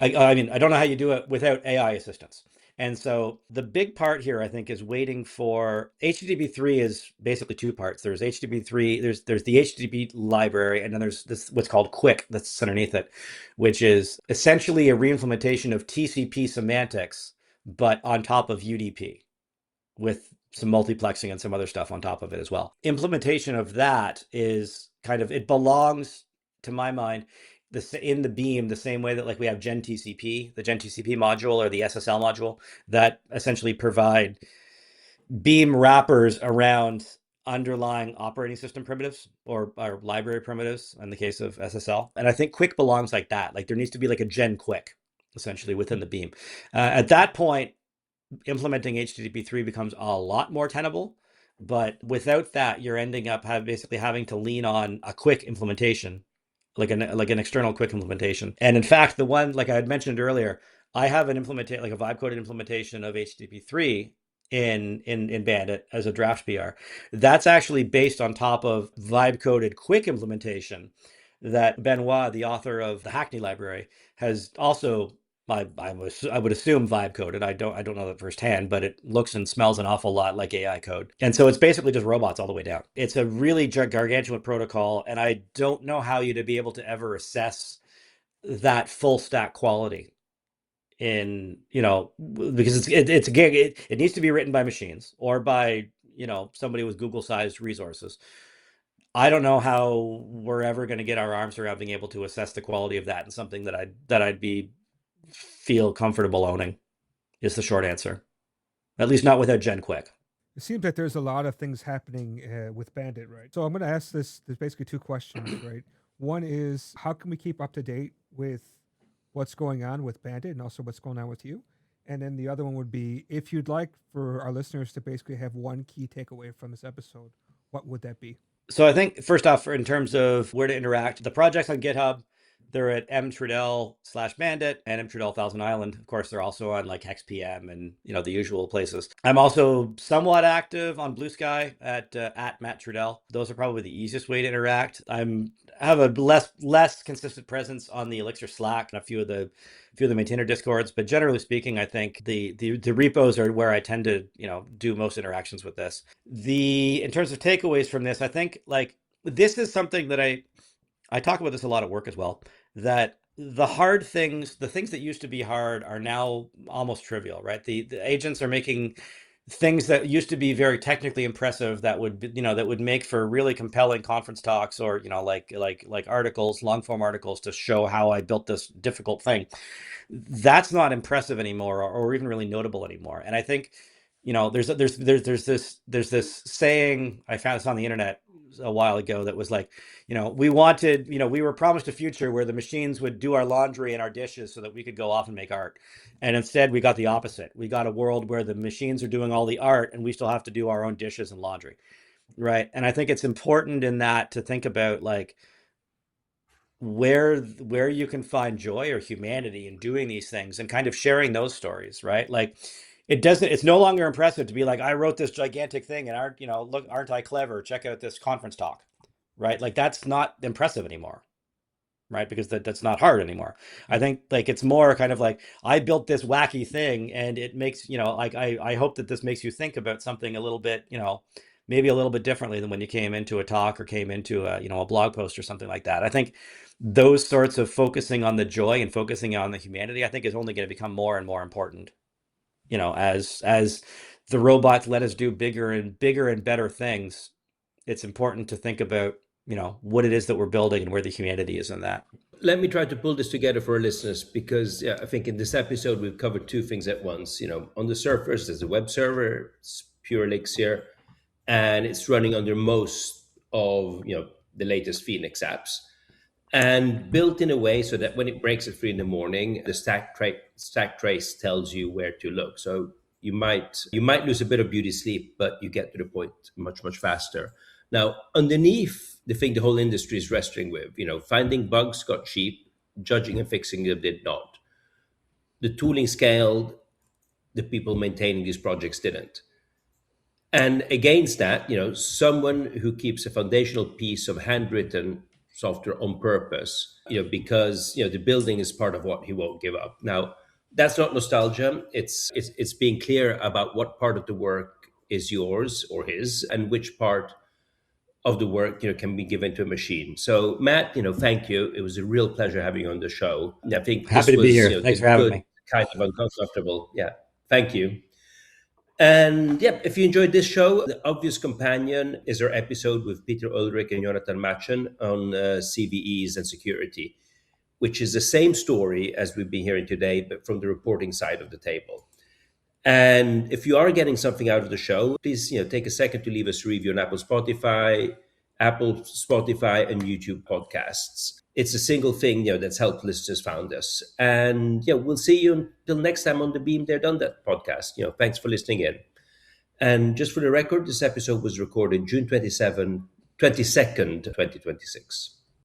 I mean, I don't know how you do it without AI assistance. And so the big part here, I think, is waiting for HTTP3 is basically two parts. There's HTTP3, there's the HTTP library, and then there's this what's called Quick that's underneath it, which is essentially a reimplementation of TCP semantics, but on top of UDP with some multiplexing and some other stuff on top of it as well. Implementation of that is kind of, it belongs, to my mind, in the Beam the same way that like we have GenTCP, the GenTCP module or the SSL module that essentially provide Beam wrappers around underlying operating system primitives or library primitives in the case of SSL. And I think Quick belongs like that. Like there needs to be like a Gen Quick essentially within the Beam. At that point, implementing HTTP3 becomes a lot more tenable. But without that, you're ending up basically having to lean on a quick implementation, like an external quick implementation. And in fact, the one like I had mentioned earlier, I have an implementation, like a vibe coded implementation of HTTP3 in Bandit as a draft PR. That's actually based on top of vibe coded quick implementation that Benoit, the author of the Hackney library, has also I would assume vibe coded. I don't know that firsthand, but it looks and smells an awful lot like AI code. And so it's basically just robots all the way down. It's a really gargantuan protocol, and I don't know how you'd be able to ever assess that full stack quality in, because it's a gig. It needs to be written by machines or by, somebody with Google sized resources. I don't know how we're ever going to get our arms around being able to assess the quality of that, and something that I'd feel comfortable owning is the short answer. At least not without Gen Quick. It seems like there's a lot of things happening with Bandit, right? So I'm going to ask this. There's basically two questions, right? One is, how can we keep up to date with what's going on with Bandit and also what's going on with you? And then the other one would be, if you'd like for our listeners to basically have one key takeaway from this episode, what would that be? So I think first off, in terms of where to interact, the project's on GitHub. They're at mtrudel/bandit and mtrudel Thousand Island. Of course, they're also on like HexPM and the usual places. I'm also somewhat active on Blue Sky at Matt Trudel. Those are probably the easiest way to interact. I have a less consistent presence on the Elixir Slack and a few of the maintainer discords, but generally speaking, I think the repos are where I tend to do most interactions with this. In terms of takeaways from this, I think like this is something that I talk about this a lot at work as well, that the hard things, the things that used to be hard are now almost trivial, right? The agents are making things that used to be very technically impressive that would make for really compelling conference talks or, like articles, long form articles to show how I built this difficult thing. That's not impressive anymore or even really notable anymore. And I think, there's this saying, I found this on the internet a while ago that was like, we were promised a future where the machines would do our laundry and our dishes so that we could go off and make art. And instead we got the opposite. We got a world where the machines are doing all the art and we still have to do our own dishes and laundry. Right. And I think it's important in that to think about like where you can find joy or humanity in doing these things and kind of sharing those stories, right? Like it's no longer impressive to be like, I wrote this gigantic thing and aren't I clever? Check out this conference talk, right? Like that's not impressive anymore, right? Because that's not hard anymore. I think like it's more kind of like, I built this wacky thing and it makes, like I hope that this makes you think about something a little bit, maybe a little bit differently than when you came into a talk or came into a blog post or something like that. I think those sorts of focusing on the joy and focusing on the humanity, I think is only going to become more and more important. As the robots let us do bigger and better things, it's important to think about, what it is that we're building and where the humanity is in that. Let me try to pull this together for our listeners because I think in this episode we've covered two things at once. On the surface, there's a web server, it's pure Elixir, and it's running under most of the latest Phoenix apps, and built in a way so that when it breaks at 3 a.m, the stack trace tells you where to look. So you might lose a bit of beauty sleep, but you get to the point much faster. Now, underneath the thing the whole industry is wrestling with, finding bugs got cheap, judging and fixing them did not. The tooling scaled, the people maintaining these projects didn't. And against that, someone who keeps a foundational piece of handwritten software on purpose, because the building is part of what he won't give up. Now, That's not nostalgia. It's being clear about what part of the work is yours or his, and which part of the work can be given to a machine. So Matt, thank you. It was a real pleasure having you on the show. I think Happy this to be was here. the Thanks for having good me. kind of uncomfortable. Yeah, thank you. And yeah, if you enjoyed this show, the obvious companion is our episode with Peter Ulrich and Jonathan Machen on CVEs and security, which is the same story as we've been hearing today, but from the reporting side of the table. And if you are getting something out of the show, please take a second to leave us a review on Apple, Spotify, and YouTube podcasts. It's a single thing that's helped listeners found us. And we'll see you until next time on the Beam There Done That podcast. Thanks for listening in. And just for the record, this episode was recorded June 22nd, 2026.